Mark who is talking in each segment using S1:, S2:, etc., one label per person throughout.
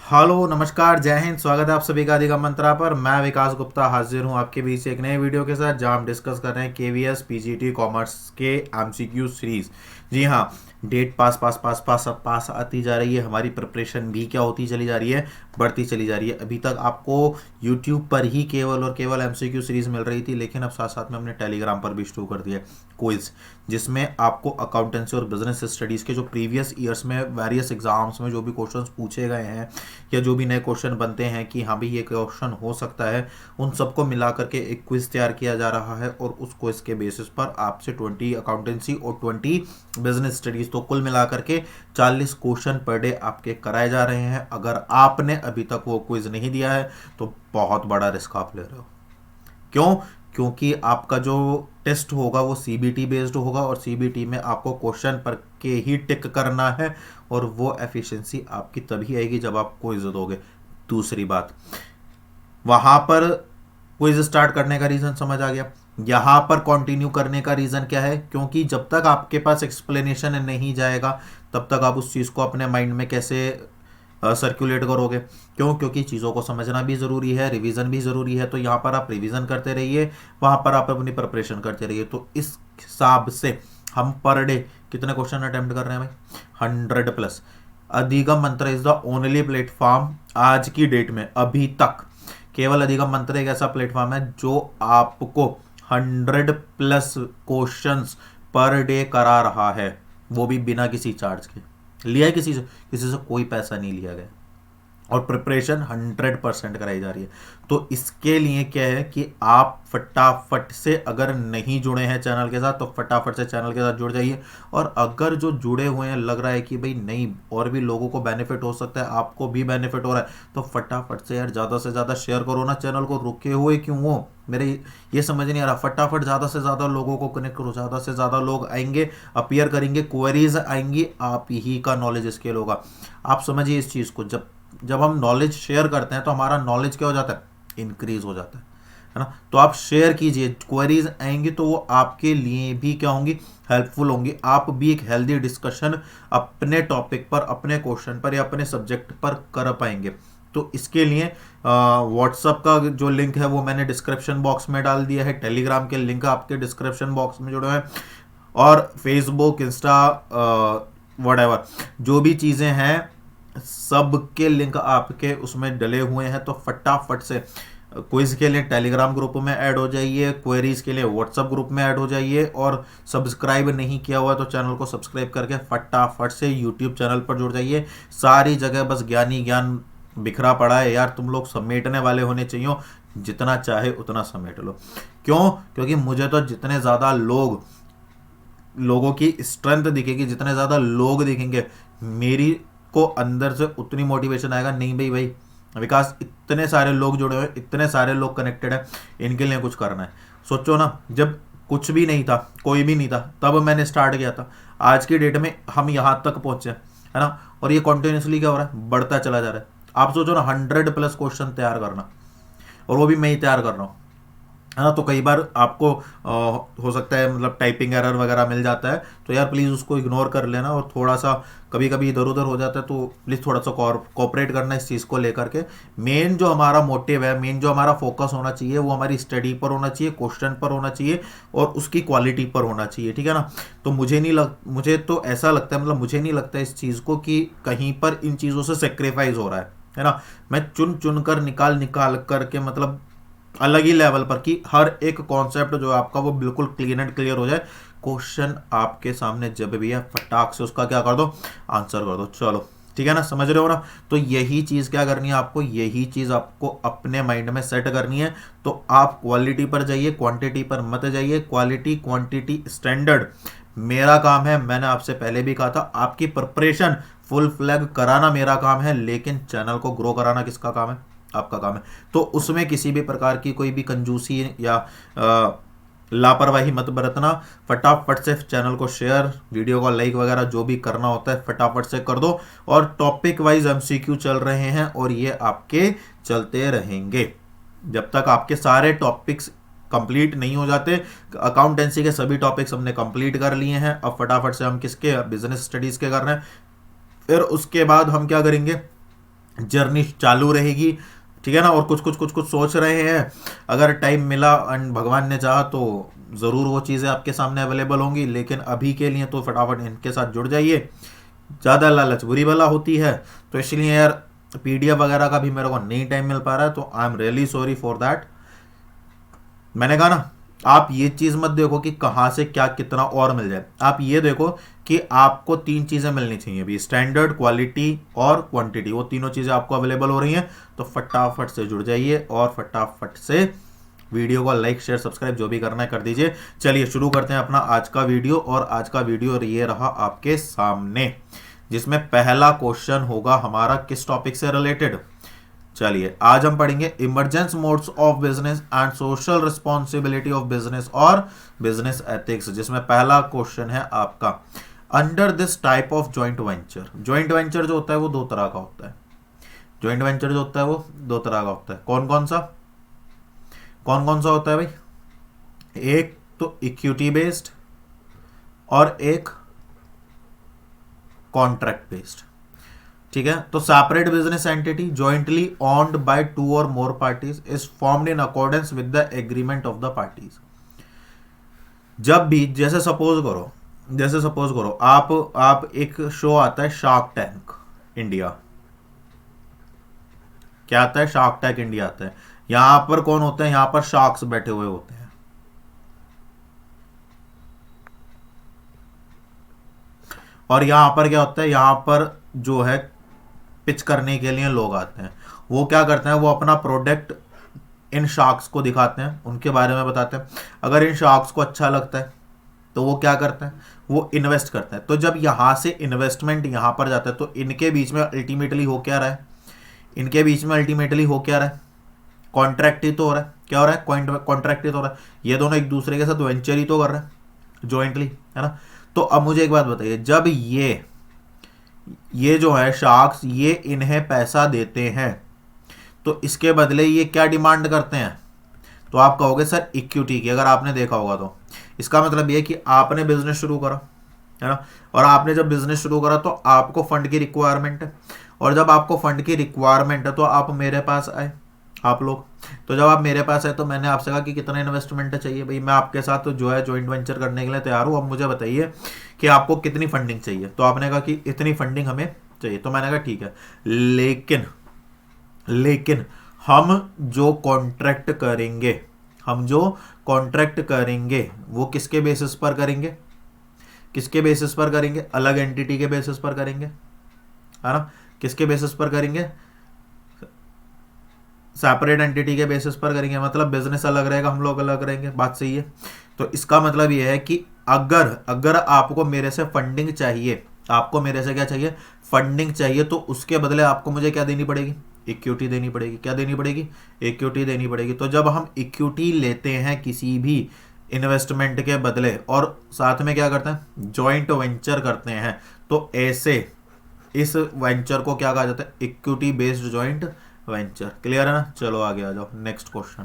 S1: Hello नमस्कार जय हिंद। स्वागत है आप सभी का अधिगम मंत्रा पर। मैं विकास गुप्ता हाजिर हूं आपके बीच एक नए वीडियो के साथ, जहां हम डिस्कस कर रहे हैं केवीएस पीजीटी कॉमर्स के एमसीक्यू सीरीज। जी हाँ, डेट पास पास पास पास अब पास आती जा रही है। हमारी प्रिपरेशन भी क्या होती चली जा रही है, बढ़ती चली जा रही है। अभी तक आपको यूट्यूब पर ही केवल और केवल एमसीक्यू सीरीज मिल रही थी, लेकिन अब साथ साथ में हमने टेलीग्राम पर भी शुरू कर दिया क्विज, जिसमें आपको अकाउंटेंसी और बिजनेस स्टडीज के जो प्रीवियस ईयर्स में वेरियस एग्जाम्स में जो भी क्वेश्चंस पूछे गए हैं या जो भी नए क्वेश्चन बनते हैं कि हाँ भाई ये क्वेश्चन हो सकता है, उन सबको मिला करके एक क्विज तैयार किया जा रहा है। और उस क्विज के बेसिस पर आपसे 20 अकाउंटेंसी और 20 बिजनेस स्टडीज, तो कुल मिला करके 40 क्वेश्चन पर डे आपके कराए जा रहे हैं। अगर आपने अभी तक वो क्विज नहीं दिया है तो बहुत बड़ा रिस्क आप ले रहे हो। क्यों? क्योंकि आपका जो टेस्ट होगा वो सीबीटी बेस्ड होगा, और सीबीटी में आपको क्वेश्चन पर के ही टिक करना है, और वो एफिशिएंसी आपकी तभी आएगी जब आप क्विज दोगे। दूसरी बात, वहां पर क्विज स्टार्ट करने का रीजन समझ आ गया। यहां पर कंटिन्यू करने का रीजन क्या है? क्योंकि जब तक आपके पास एक्सप्लेनेशन नहीं जाएगा तब तक आप उस चीज को अपने माइंड में कैसे सर्कुलेट करोगे? क्यों? क्योंकि चीज़ों को समझना भी ज़रूरी है, रिवीजन भी ज़रूरी है। तो यहाँ पर आप रिवीजन करते रहिए, वहाँ पर आप अपनी प्रिपरेशन करते रहिए। तो इस हिसाब से हम पर डे कितने क्वेश्चन अटेम्प्ट कर रहे हैं भाई? 100+। अधिगम मंत्र इज द ओनली प्लेटफॉर्म आज की डेट में, अभी तक केवल अधिगम मंत्र एक ऐसा प्लेटफॉर्म है जो आपको 100+ क्वेश्चंस पर डे करा रहा है, वो भी बिना किसी चार्ज के। लिया है किसी से कोई पैसा नहीं लिया गया, और प्रिपरेशन 100% कराई जा रही है। तो इसके लिए क्या है कि आप फटाफट से, अगर नहीं जुड़े हैं चैनल के साथ तो फटाफट से चैनल के साथ जुड़ जाइए। और अगर जो जुड़े हुए हैं लग रहा है कि भाई नहीं और भी लोगों को बेनिफिट हो सकता है, आपको भी बेनिफिट हो रहा है, तो फटाफट से यार ज़्यादा से ज़्यादा शेयर करो ना चैनल को। रुके हुए क्यों हो? मेरे ये समझ नहीं आ रहा। फटाफट ज़्यादा से ज़्यादा लोगों को कनेक्ट करो, ज़्यादा से ज़्यादा लोग आएंगे, अपीयर करेंगे, क्वेरीज आएंगी, आप ही का नॉलेज स्केल होगा। आप समझिए इस चीज़ को, जब जब हम नॉलेज शेयर करते हैं तो हमारा नॉलेज क्या हो जाता है? इंक्रीज हो जाता है ना। तो आप शेयर कीजिए, क्वेरीज आएंगी तो वो आपके लिए भी क्या होंगी? हेल्पफुल होंगी। आप भी एक हेल्दी डिस्कशन अपने टॉपिक पर, अपने क्वेश्चन पर या अपने सब्जेक्ट पर कर पाएंगे। तो इसके लिए व्हाट्सअप का जो लिंक है वो मैंने डिस्क्रिप्शन बॉक्स में डाल दिया है, टेलीग्राम के लिंक आपके डिस्क्रिप्शन बॉक्स में जुड़े हैं, और फेसबुक, इंस्टा, व्हाटएवर जो भी चीज़ें हैं सबके लिंक आपके उसमें डले हुए हैं। तो फटाफट से क्विज के लिए टेलीग्राम ग्रुप में ऐड हो जाइए, क्वेरीज के लिए व्हाट्सएप ग्रुप में ऐड हो जाइए, और सब्सक्राइब नहीं किया हुआ है तो चैनल को सब्सक्राइब करके फटाफट से यूट्यूब चैनल पर जुड़ जाइए। सारी जगह बस ज्ञान ही ज्ञान बिखरा पड़ा है यार, तुम लोग समेटने वाले होने चाहिए। जितना चाहे उतना समेट लो। क्यों? क्योंकि मुझे तो जितने ज़्यादा लोगों की स्ट्रेंथ दिखेगी, जितने ज़्यादा लोग दिखेंगे, मेरी को अंदर से उतनी मोटिवेशन आएगा। नहीं भाई भाई विकास, इतने सारे लोग जुड़े हुए, इतने सारे लोग कनेक्टेड है, इनके लिए कुछ करना है। सोचो ना, जब कुछ भी नहीं था, कोई भी नहीं था, तब मैंने स्टार्ट किया था। आज की डेट में हम यहाँ तक पहुंचे, है ना। और ये कॉन्टिन्यूसली क्या हो रहा है? बढ़ता चला जा रहा है। आप सोचो ना, 100+ क्वेश्चन तैयार करना, और वो भी मैं ही तैयार कर रहा हूँ, है ना। तो कई बार आपको हो सकता है मतलब टाइपिंग एरर वगैरह मिल जाता है, तो यार प्लीज़ उसको इग्नोर कर लेना। और थोड़ा सा कभी कभी इधर उधर हो जाता है तो प्लीज़ थोड़ा सा कोऑपरेट करना इस चीज़ को लेकर के। मेन जो हमारा मोटिव है, मेन जो हमारा फोकस होना चाहिए, वो हमारी स्टडी पर होना चाहिए, क्वेश्चन पर होना चाहिए, और उसकी क्वालिटी पर होना चाहिए, ठीक है ना। तो मुझे तो ऐसा लगता है, मतलब मुझे नहीं लगता इस चीज़ को कि कहीं पर इन चीज़ों से सेक्रीफाइस हो रहा है ना। मैं चुन चुन कर निकाल निकाल करके, मतलब अलग ही लेवल पर, कि हर एक कॉन्सेप्ट जो है आपका वो बिल्कुल क्लीन एंड क्लियर हो जाए। क्वेश्चन आपके सामने जब भी है, फटाक से उसका क्या कर दो? आंसर कर दो। चलो ठीक है ना, समझ रहे हो ना। तो यही चीज़ क्या करनी है आपको? यही चीज़ आपको अपने माइंड में सेट करनी है। तो आप क्वालिटी पर जाइए, क्वांटिटी पर मत जाइए। क्वालिटी, क्वांटिटी, स्टैंडर्ड मेरा काम है। मैंने आपसे पहले भी कहा था, आपकी प्रिपरेशन फुल फ्लैग कराना मेरा काम है, लेकिन चैनल को ग्रो कराना किसका काम है? आपका काम है। तो उसमें किसी भी प्रकार की कोई भी कंजूसी या लापरवाही मत बरतना। फटाफट से चैनल को शेयर, वीडियो को लाइक वगैरह जो भी करना होता है फटाफट से कर दो। और टॉपिक वाइज एमसीक्यू चल रहे हैं, और ये आपके चलते रहेंगे जब तक आपके सारे टॉपिक्स कंप्लीट नहीं हो जाते। अकाउंटेंसी के सभी टॉपिक्स हमने कंप्लीट कर लिए हैं। अब फटाफट से हम किसके? बिजनेस स्टडीज के कर रहे हैं। फिर उसके बाद हम क्या करेंगे? जर्नी चालू रहेगी, ठीक है ना। और कुछ कुछ कुछ कुछ सोच रहे हैं, अगर टाइम मिला एंड भगवान ने चाहा तो ज़रूर वो चीज़ें आपके सामने अवेलेबल होंगी, लेकिन अभी के लिए तो फटाफट इनके साथ जुड़ जाइए। ज़्यादा लालच बुरी बला होती है, तो इसलिए यार पीडीएफ वगैरह का भी मेरे को नहीं टाइम मिल पा रहा है, तो I am really sorry for that. मैंने कहा ना, आप ये चीज़ मत देखो कि कहाँ से क्या कितना और मिल जाए, आप ये देखो कि आपको 3 चीज़ें मिलनी चाहिए अभी, स्टैंडर्ड, क्वालिटी और क्वांटिटी। वो तीनों चीज़ें आपको अवेलेबल हो रही हैं, तो फटाफट से जुड़ जाइए और फटाफट से वीडियो को लाइक शेयर सब्सक्राइब जो भी करना है कर दीजिए। चलिए शुरू करते हैं अपना आज का वीडियो। और आज का वीडियो ये रहा आपके सामने, जिसमें पहला क्वेश्चन होगा हमारा किस टॉपिक से रिलेटेड। चलिए आज हम पढ़ेंगे emergence modes of business and social responsibility of business और बिजनेस एथिक्स, जिसमें पहला क्वेश्चन है आपका, under this type of joint venture. Joint venture जो होता है वो दो तरह का होता है। जॉइंट वेंचर जो होता है वो दो तरह का होता है। कौन कौन सा होता है भाई? एक तो इक्विटी बेस्ड और एक कॉन्ट्रैक्ट बेस्ड, ठीक है। तो separate business entity jointly owned by 2 और more parties is formed in accordance with the agreement of the parties. जब भी जैसे सपोज करो आप एक शो आता है शार्क टैंक इंडिया, क्या आता है? शार्क टैंक इंडिया आता है। यहां पर कौन होते हैं? यहां पर शार्क्स बैठे हुए होते हैं, और यहां पर क्या होता है? यहां पर जो है पिच करने के लिए लोग आते हैं। वो क्या करते हैं? वो अपना प्रोडक्ट इन शार्क्स को दिखाते हैं, उनके बारे में बताते हैं। अगर इन शार्क्स को अच्छा लगता है तो वो क्या करते हैं? वो इन्वेस्ट करते हैं। तो जब यहाँ से इन्वेस्टमेंट यहाँ पर जाता है, तो इनके बीच में अल्टीमेटली हो क्या रहा है? इनके बीच में अल्टीमेटली हो क्या रहा है? कॉन्ट्रैक्ट ही तो हो रहा है। क्या हो रहा है? कॉन्ट्रैक्ट ही तो हो रहा है। ये दोनों एक दूसरे के साथ वेंचर ही तो कर रहे हैं जॉइंटली, है ना। तो अब मुझे एक बात बताइए, जब ये जो है शार्क्स ये इन्हें पैसा देते हैं, तो इसके बदले ये क्या डिमांड करते हैं? तो आप कहोगे सर इक्विटी की। अगर आपने देखा होगा तो इसका मतलब ये कि आपने बिजनेस शुरू करा, है ना, और आपने जब बिजनेस शुरू करा तो आपको फंड की रिक्वायरमेंट है, और जब आपको फंड की रिक्वायरमेंट है तो आप मेरे पास आए, आप लोग। तो जब आप मेरे पास आए तो मैंने आपसे कहा कि कितना इन्वेस्टमेंट चाहिए। भाई मैं आपके साथ तो जो है जॉइंट वेंचर करने के लिए तैयार हूँ, अब मुझे बताइए कि आपको कितनी फंडिंग चाहिए। तो आपने कहा कि इतनी फंडिंग हमें चाहिए। तो मैंने कहा ठीक है, लेकिन हम जो कॉन्ट्रैक्ट करेंगे वो किसके बेसिस पर करेंगे? अलग एंटिटी के बेसिस पर करेंगे, है ना। किसके बेसिस पर करेंगे? सेपरेट एंटिटी के बेसिस पर करेंगे। मतलब बिजनेस अलग रहेगा, हम लोग अलग रहेंगे। बात सही है। तो इसका मतलब यह है कि अगर आपको मेरे से फंडिंग चाहिए, आपको मेरे से क्या चाहिए? फंडिंग चाहिए, तो उसके बदले आपको मुझे क्या देनी पड़ेगी? इक्विटी देनी पड़ेगी। क्या देनी पड़ेगी? इक्विटी देनी पड़ेगी। तो जब हम इक्विटी लेते हैं किसी भी इन्वेस्टमेंट के बदले, और साथ में क्या करते हैं? जॉइंट वेंचर करते हैं, तो ऐसे इस वेंचर को क्या कहा जाता है? Equity based joint venture. Clear है ना। चलो आगे आ जाओ। Next question,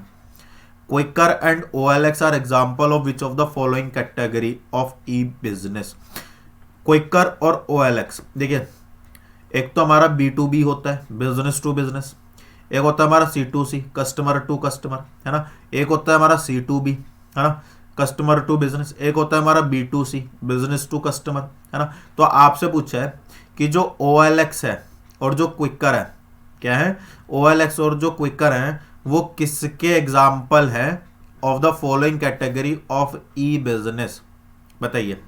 S1: Quikr and OLX are example of which of the following category of e business. Quikr और OLX, देखिए, एक तो हमारा B2B होता है, बिजनेस टू बिजनेस। एक होता है हमारा C2C, कस्टमर टू कस्टमर, है ना। एक होता है हमारा C2B, है ना, कस्टमर टू बिजनेस। एक होता है हमारा B2C, बिजनेस टू कस्टमर, है ना। तो आपसे पूछा है कि जो OLX है और जो क्विकर है, क्या है? OLX और जो क्विकर है वो किसके एग्जाम्पल है of the following category of e business? बताइए,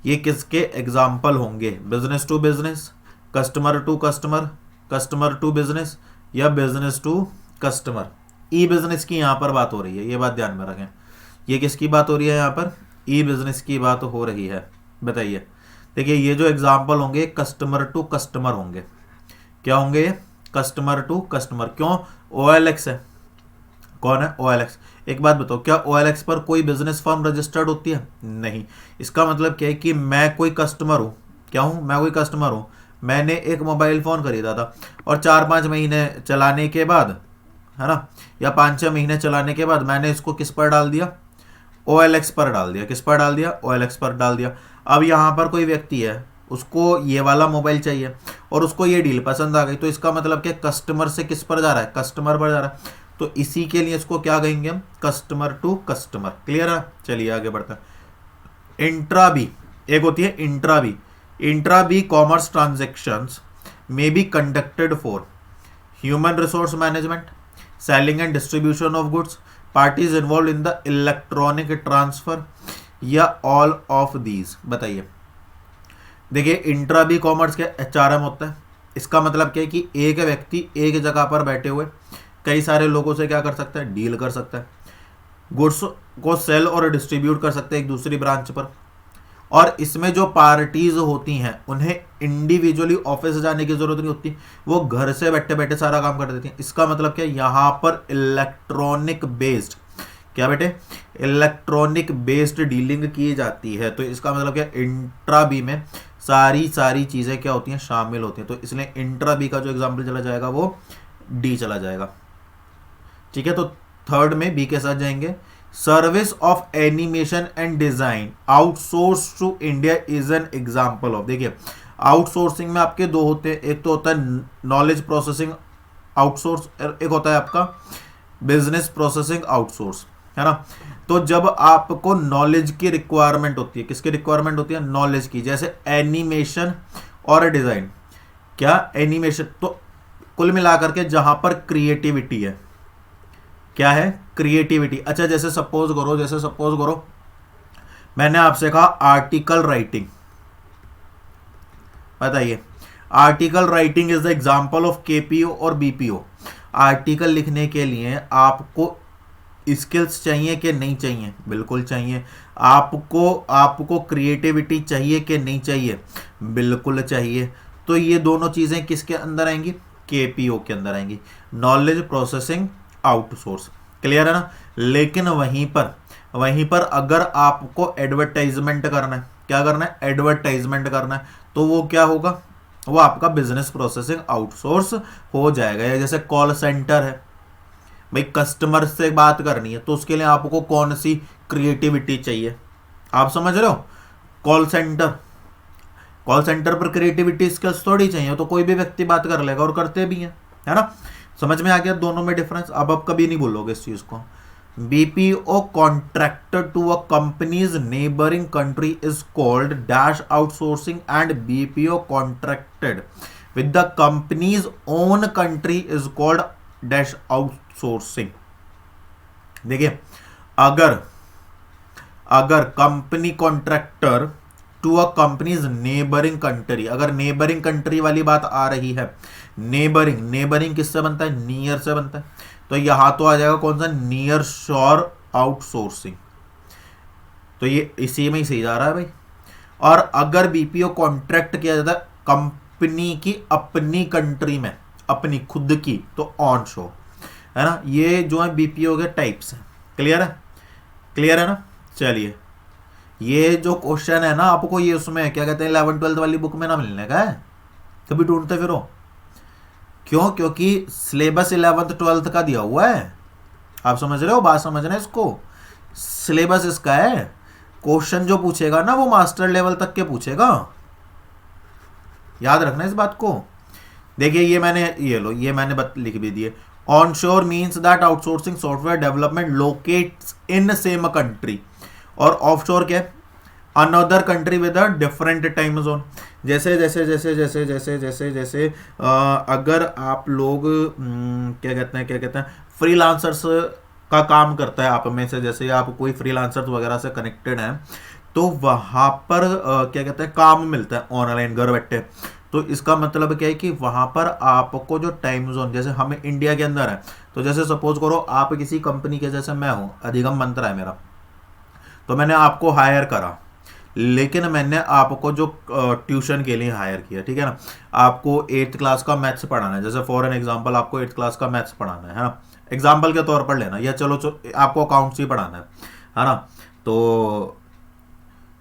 S1: ये किसके एग्जाम्पल होंगे? Business to business, customer to customer, customer to business, या business to customer. E business की यहां पर बात हो रही है, ये बात ध्यान में रखें। ये किसकी बात हो रही है? यहां पर ई बिजनेस की बात हो रही है। बताइए, देखिए, ये जो एग्जाम्पल होंगे कस्टमर टू कस्टमर होंगे। क्या होंगे ये? Customer to customer. क्यों? OLX है। कौन है? OLX। एक बात बताओ, क्या OLX पर कोई बिजनेस फर्म रजिस्टर्ड होती है? नहीं। इसका मतलब क्या है कि मैं कोई कस्टमर हूं। क्या हूं? मैं कोई कस्टमर हूं। मैंने एक मोबाइल फोन खरीदा था, और 4-5 महीने चलाने के बाद, है ना, या 5-6 महीने चलाने के बाद मैंने इसको किस पर डाल दिया? OLX पर डाल दिया। किस पर डाल दिया? OLX पर डाल दिया। अब यहां पर कोई व्यक्ति है, उसको ये वाला मोबाइल चाहिए और उसको ये डील पसंद आ गई, तो इसका मतलब क्या, कस्टमर से किस पर जा रहा है, कस्टमर पर जा रहा है। तो इसी के लिए इसको क्या कहेंगे हम, कस्टमर टू कस्टमर। क्लियर है, चलिए आगे बढ़ते हैं। इंट्रा बी, एक होती है intra B. Intra B commerce transactions may be conducted for human resource management, selling and distribution of goods, parties involved in the electronic transfer, या all of these। बताइए, देखिए इंट्रा बी कॉमर्स के HRM होता है। इसका मतलब क्या है कि एक व्यक्ति एक जगह पर बैठे हुए कई सारे लोगों से क्या कर सकता है, डील कर सकता है, गुड्स को सेल और डिस्ट्रीब्यूट कर सकते हैं एक दूसरी ब्रांच पर। और इसमें जो पार्टीज होती हैं उन्हें इंडिविजुअली ऑफिस जाने की जरूरत नहीं होती, वो घर से बैठे बैठे सारा काम कर देती हैं। इसका मतलब क्या, यहाँ पर इलेक्ट्रॉनिक बेस्ड, क्या बेटे, इलेक्ट्रॉनिक बेस्ड डीलिंग की जाती है। तो इसका मतलब क्या, इंट्रा बी में सारी चीजें क्या होती हैं, शामिल होती हैं। तो इसलिए इंट्रा बी का जो एग्जाम्पल चला जाएगा वो डी चला जाएगा। ठीक है, तो थर्ड में बी के साथ जाएंगे। Service of animation and design outsource to India is an example of. देखिए आउटसोर्सिंग में आपके दो होते हैं, एक तो होता है नॉलेज प्रोसेसिंग आउटसोर्स, एक होता है आपका बिजनेस प्रोसेसिंग आउटसोर्स, है ना। तो जब आपको नॉलेज की रिक्वायरमेंट होती है, किसकी रिक्वायरमेंट होती है, नॉलेज की, जैसे एनिमेशन और डिजाइन। क्या एनिमेशन, तो कुल मिलाकर के जहां पर क्रिएटिविटी है, क्या है, क्रिएटिविटी। अच्छा जैसे सपोज करो मैंने आपसे कहा आर्टिकल राइटिंग, बताइए article writing is the example of KPO और बीपीओ। आर्टिकल लिखने के लिए आपको स्किल्स चाहिए कि नहीं चाहिए, बिल्कुल चाहिए। आपको क्रिएटिविटी चाहिए कि नहीं चाहिए, बिल्कुल चाहिए। तो ये दोनों चीजें किसके अंदर आएंगी, केपीओ के अंदर आएंगी, नॉलेज प्रोसेसिंग आउटसोर्स। क्लियर है ना। लेकिन वहीं पर अगर आपको एडवर्टाइजमेंट करना है, क्या करना है, एडवर्टाइजमेंट करना है, तो वो क्या होगा, वो आपका बिजनेस प्रोसेसिंग आउटसोर्स हो जाएगा। या जैसे कॉल सेंटर है, भाई कस्टमर से बात करनी है, तो उसके लिए आपको कौन सी क्रिएटिविटी चाहिए, आप समझ रहे हो। कॉल सेंटर पर क्रिएटिविटी स्किल्स थोड़ी चाहिए, तो कोई भी व्यक्ति बात कर लेगा और करते भी हैं, है ना। समझ में आ गया दोनों में डिफरेंस। अब आप कभी नहीं बोलोगे इस चीज को। BPO contracted to a company's neighbouring country is called dash outsourcing and BPO contracted with the company's own country is called dash outsourcing. देखिए अगर company contractor to a company's neighbouring country, अगर नेबरिंग कंट्री वाली बात आ रही है, neighbouring किससे बनता है, नियर से बनता है, तो यहां तो आ जाएगा कौन सा, नियर शोर आउटसोर्सिंग। तो ये इसी में ही सही जा रहा है भाई। और अगर बीपीओ कॉन्ट्रैक्ट किया जाता है कंपनी की अपनी कंट्री में, अपनी खुद की, तो ऑन शोर, है ना। ये जो है बीपीओ के टाइप्स हैं। क्लियर है ना। चलिए ये जो क्वेश्चन है ना, आपको ये उसमें क्या कहते हैं 11th-12th वाली बुक में ना मिलने का है, कभी ढूंढते फिरो। क्यों, क्योंकि सिलेबस 11th-12th का दिया हुआ है। आप समझ रहे हो, बात समझ रहे हैं इसको, सिलेबस इसका है। क्वेश्चन जो पूछेगा ना वो मास्टर लेवल तक के पूछेगा, याद रखना इस बात को। देखिए ये मैंने लिख भी दिए। Onshore means that outsourcing software development locates in same country, और ऑफशोर क्या है, another country with a different time zone. जैसे अगर आप लोग क्या कहते हैं फ्रीलांसर्स का काम करता है आप में से, जैसे आप कोई फ्रीलांसर्स वगैरह से कनेक्टेड हैं, तो वहां पर क्या कहते हैं काम मिलता है ऑनलाइन घर बैठे। तो इसका मतलब क्या है कि वहां पर आपको जो टाइम जोन, जैसे हमें इंडिया के अंदर है, तो जैसे सपोज करो आप किसी कंपनी के, जैसे मैं हूं, अधिगम मंत्रा है मेरा, तो मैंने आपको हायर करा, लेकिन मैंने आपको जो ट्यूशन के लिए हायर किया, ठीक है ना। आपको 8th क्लास का मैथ्स पढ़ाना है, जैसे फॉर एन एग्जांपल आपको 8th क्लास का मैथ्स पढ़ाना है ना, एग्जांपल के तौर पर लेना, या चलो आपको अकाउंट्स ही पढ़ाना है ना। तो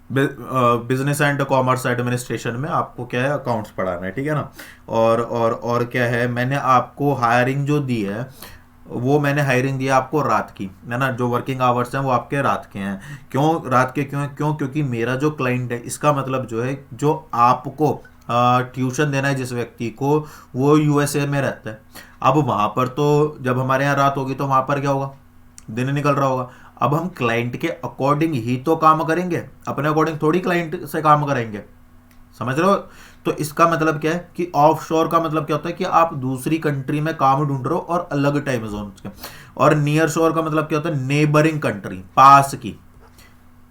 S1: बिजनेस एंड कॉमर्स एडमिनिस्ट्रेशन में आपको क्या है, अकाउंट्स पढ़ाना है, ठीक है ना। और क्या है, मैंने आपको हायरिंग जो दी है वो मैंने हायरिंग दिया आपको रात की, है ना, जो वर्किंग आवर्स हैं वो आपके रात के हैं। क्यों रात के, क्यों क्योंकि मेरा जो क्लाइंट है, इसका मतलब जो है, जो आपको ट्यूशन देना है जिस व्यक्ति को, वो यूएसए में रहता है। अब वहाँ पर तो जब हमारे यहाँ रात होगी तो वहाँ पर क्या होगा, दिन निकल रहा होगा। अब हम क्लाइंट के अकॉर्डिंग ही तो काम करेंगे, अपने अकॉर्डिंग थोड़ी क्लाइंट से काम करेंगे, समझ रहे हो। तो इसका मतलब क्या है कि ऑफशोर का मतलब क्या होता है कि आप दूसरी कंट्री में काम ढूंढ रहे हो और अलग टाइम जोन के। और नियर शोर का मतलब क्या होता है, नेबरिंग कंट्री, पास की,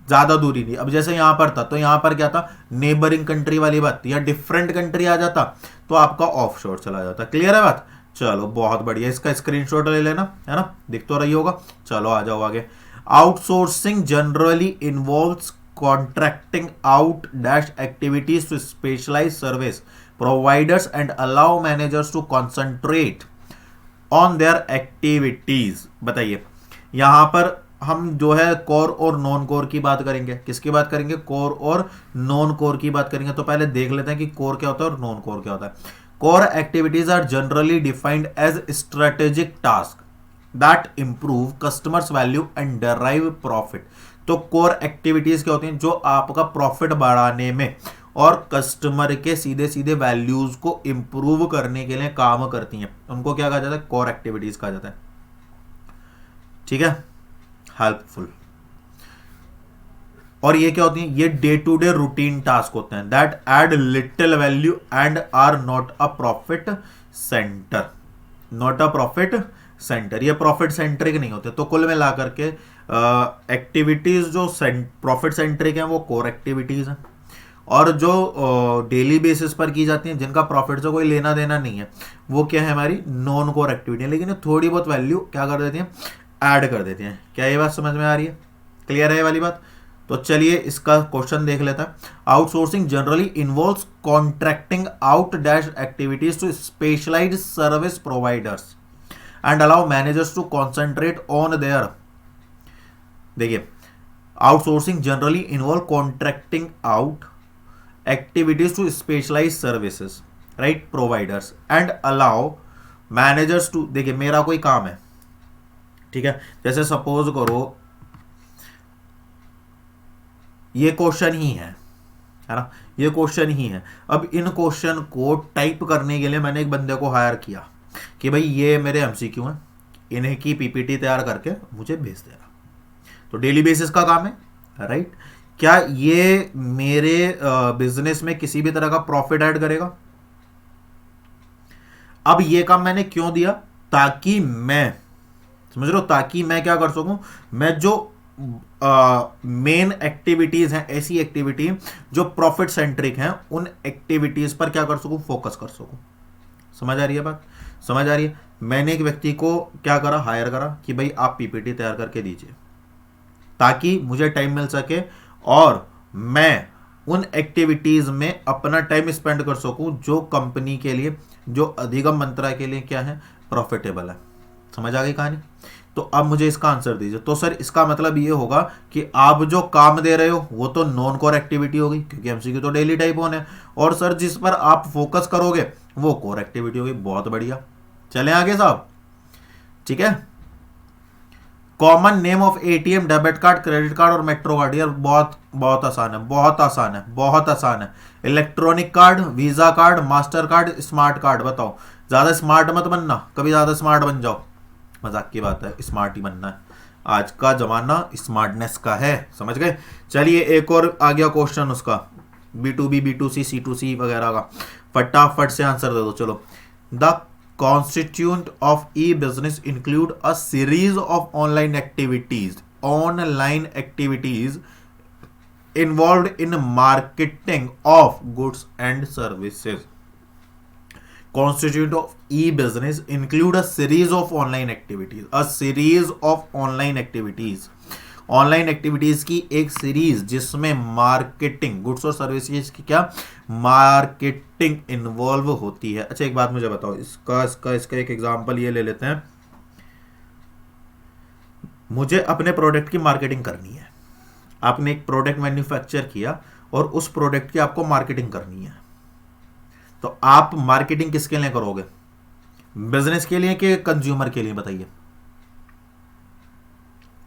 S1: ज्यादा दूरी नहीं। अब जैसे यहां पर था तो यहां पर क्या था, नेबरिंग कंट्री वाली बात थी, या डिफरेंट कंट्री आ जाता तो आपका ऑफशोर चला जाता। क्लियर है बात। चलो बहुत बढ़िया, इसका स्क्रीनशॉट ले लेना, है ना, दिख तो रही होगा। चलो आ जाओ आगे। Outsourcing generally involves contracting out dash activities to specialized service providers and allow managers to concentrate on their activities। बताइए, यहां पर हम जो है कोर और नॉन कोर की बात करेंगे। किसकी बात करेंगे, कोर और नॉन कोर की बात करेंगे। तो पहले देख लेते हैं कि कोर क्या होता है और नॉन कोर क्या होता है। Core activities are generally defined as strategic task that improve customers value and drive profit. तो कोर एक्टिविटीज क्या होती हैं, जो आपका प्रॉफिट बढ़ाने में और कस्टमर के सीधे सीधे वैल्यूज को इंप्रूव करने के लिए काम करती हैं, उनको क्या कहा जाता है, कोर एक्टिविटीज कहा जाता है। ठीक है, हेल्पफुल। और ये क्या होती हैं, ये day to day routine task होते हैं that add little value and are not a profit centre, not a profit centre, ये प्रॉफिट सेंट्रिक नहीं होते। तो कुल मिला करके एक्टिविटीज जो प्रॉफिट सेंट्रिक हैं वो कोर एक्टिविटीज हैं, और जो डेली बेसिस पर की जाती हैं, जिनका प्रॉफिट से कोई लेना देना नहीं है, वो क्या है, हमारी नॉन कोर एक्टिविटी है। लेकिन थोड़ी बहुत वैल्यू क्या कर देती हैं, ऐड कर देती हैं। क्या ये बात समझ में आ रही है, क्लियर है ये वाली बात। तो चलिए इसका क्वेश्चन देख लेता है। Outsourcing generally involves contracting out dash activities to specialised service providers and allow managers to concentrate on their, देखिए, outsourcing generally involve contracting out activities to specialised services, right, providers and allow managers to, देखिए मेरा कोई काम है, ठीक है, जैसे suppose करो ये क्वेश्चन ही है ना, ये क्वेश्चन ही है। अब इन क्वेश्चन को टाइप करने के लिए मैंने एक बंदे को हायर किया कि भाई ये मेरे एमसीक्यू हैं, इन्हें की पीपीटी तैयार करके मुझे भेज देना। तो डेली बेसिस का काम है, राइट। क्या ये मेरे बिजनेस में किसी भी तरह का प्रॉफिट ऐड करेगा? अब ये काम मैंने क्यों दिया, ताकि मैं, समझ रहे हो, ताकि मैं क्या कर सकूं, मैं जो मेन एक्टिविटीज हैं, ऐसी एक्टिविटी जो प्रॉफिट सेंट्रिक हैं, उन एक्टिविटीज पर क्या कर सकूं, फोकस कर सकूं। समझ आ रही है बात, समझ आ रही है। मैंने एक व्यक्ति को क्या करा, हायर करा कि भाई आप पीपीटी तैयार करके दीजिए, ताकि मुझे टाइम मिल सके और मैं उन एक्टिविटीज में अपना टाइम स्पेंड कर सकूं जो कंपनी के लिए, जो अधिगम मंत्रा के लिए क्या है, प्रॉफिटेबल है। समझ आ गई कहानी। तो अब मुझे इसका आंसर दीजिए। तो सर इसका मतलब ये होगा कि आप जो काम दे रहे हो वो तो नॉन कोर एक्टिविटी होगी, क्योंकि एमसीक्यू तो डेली टाइप होने, और सर जिस पर आप फोकस करोगे वो कोर एक्टिविटी होगी। बहुत बढ़िया, चलें आगे साहब, ठीक है। Common name of ATM, debit card, credit card और मेट्रो कार्ड, यार बहुत बहुत आसान है, बहुत आसान है, बहुत आसान है। Electronic card, visa card, master card, smart card. बताओ, ज्यादा स्मार्ट मत बनना, कभी ज्यादा स्मार्ट बन जाओ, मजाक की बात है, स्मार्ट ही बनना है। आज का जमाना स्मार्टनेस का है, समझ गए। चलिए एक और आ गया क्वेश्चन उसका, B2B, B2C, C2C वगैरह का, फटाफट से आंसर दे दो। चलो, the constituent of e-business include a series of online activities involved in marketing of goods and services. Constituent of e-business include a series of online activities, online activities की एक series जिसमें marketing, goods और services की क्या, marketing involve होती है। अच्छा एक बात मुझे बताओ, इसका एक एग्जांपल ये ले लेते हैं। मुझे अपने प्रोडक्ट की मार्केटिंग करनी है। आपने एक प्रोडक्ट मैन्युफैक्चर किया और उस प्रोडक्ट की आपको मार्केटिंग करनी है, तो आप मार्केटिंग किसके लिए करोगे, बिजनेस के लिए कि कंज्यूमर के लिए, बताइए।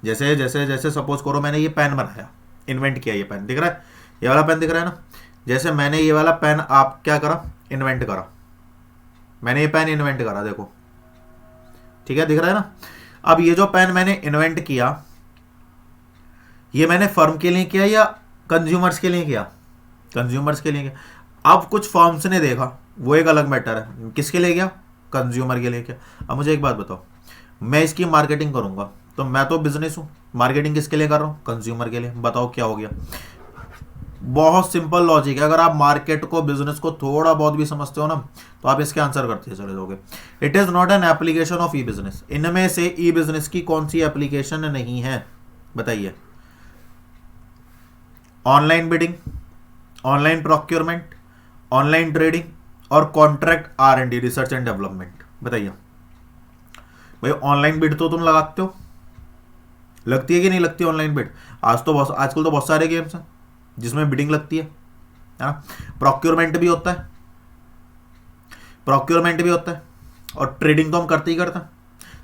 S1: जैसे जैसे जैसे सपोज करो मैंने ये पेन बनाया, इन्वेंट किया, ये पेन दिख रहा है, ये वाला पेन दिख रहा है ना, जैसे मैंने ये वाला पेन आप क्या करा, इन्वेंट करा, मैंने ये पेन इन्वेंट करा, देखो ठीक है, दिख रहा है ना। अब ये जो पेन मैंने इन्वेंट किया, ये मैंने फर्म के लिए किया या कंज्यूमर्स के लिए किया, कंज्यूमर्स के लिए किया। अब कुछ फर्म्स ने देखा, वो एक अलग मैटर है, किसके लिए किया, कंज्यूमर के लिए किया। अब मुझे एक बात बताओ, मैं इसकी मार्केटिंग करूंगा तो मैं तो बिजनेस हूं, मार्केटिंग किसके लिए कर रहा हूं, कंज्यूमर के लिए। बताओ क्या हो गया। बहुत सिंपल लॉजिक है, अगर आप मार्केट को, बिजनेस को थोड़ा बहुत भी समझते हो ना, तो आप इसके आंसर करते चले जाओगे। It is not an application of e business. इनमें से ई बिजनेस की कौन सी एप्लीकेशन नहीं है, बताइए। Online bidding, online procurement, online trading और contract R&D, research and development. बताइए भाई, ऑनलाइन बिड तो तुम लगाते हो, लगती है कि नहीं लगती ऑनलाइन बिड। आजकल तो बहुत सारे गेम्स हैं जिसमें बिडिंग लगती है ना। प्रोक्योरमेंट भी होता है, प्रोक्योरमेंट भी होता है, और ट्रेडिंग तो हम करते ही करते हैं।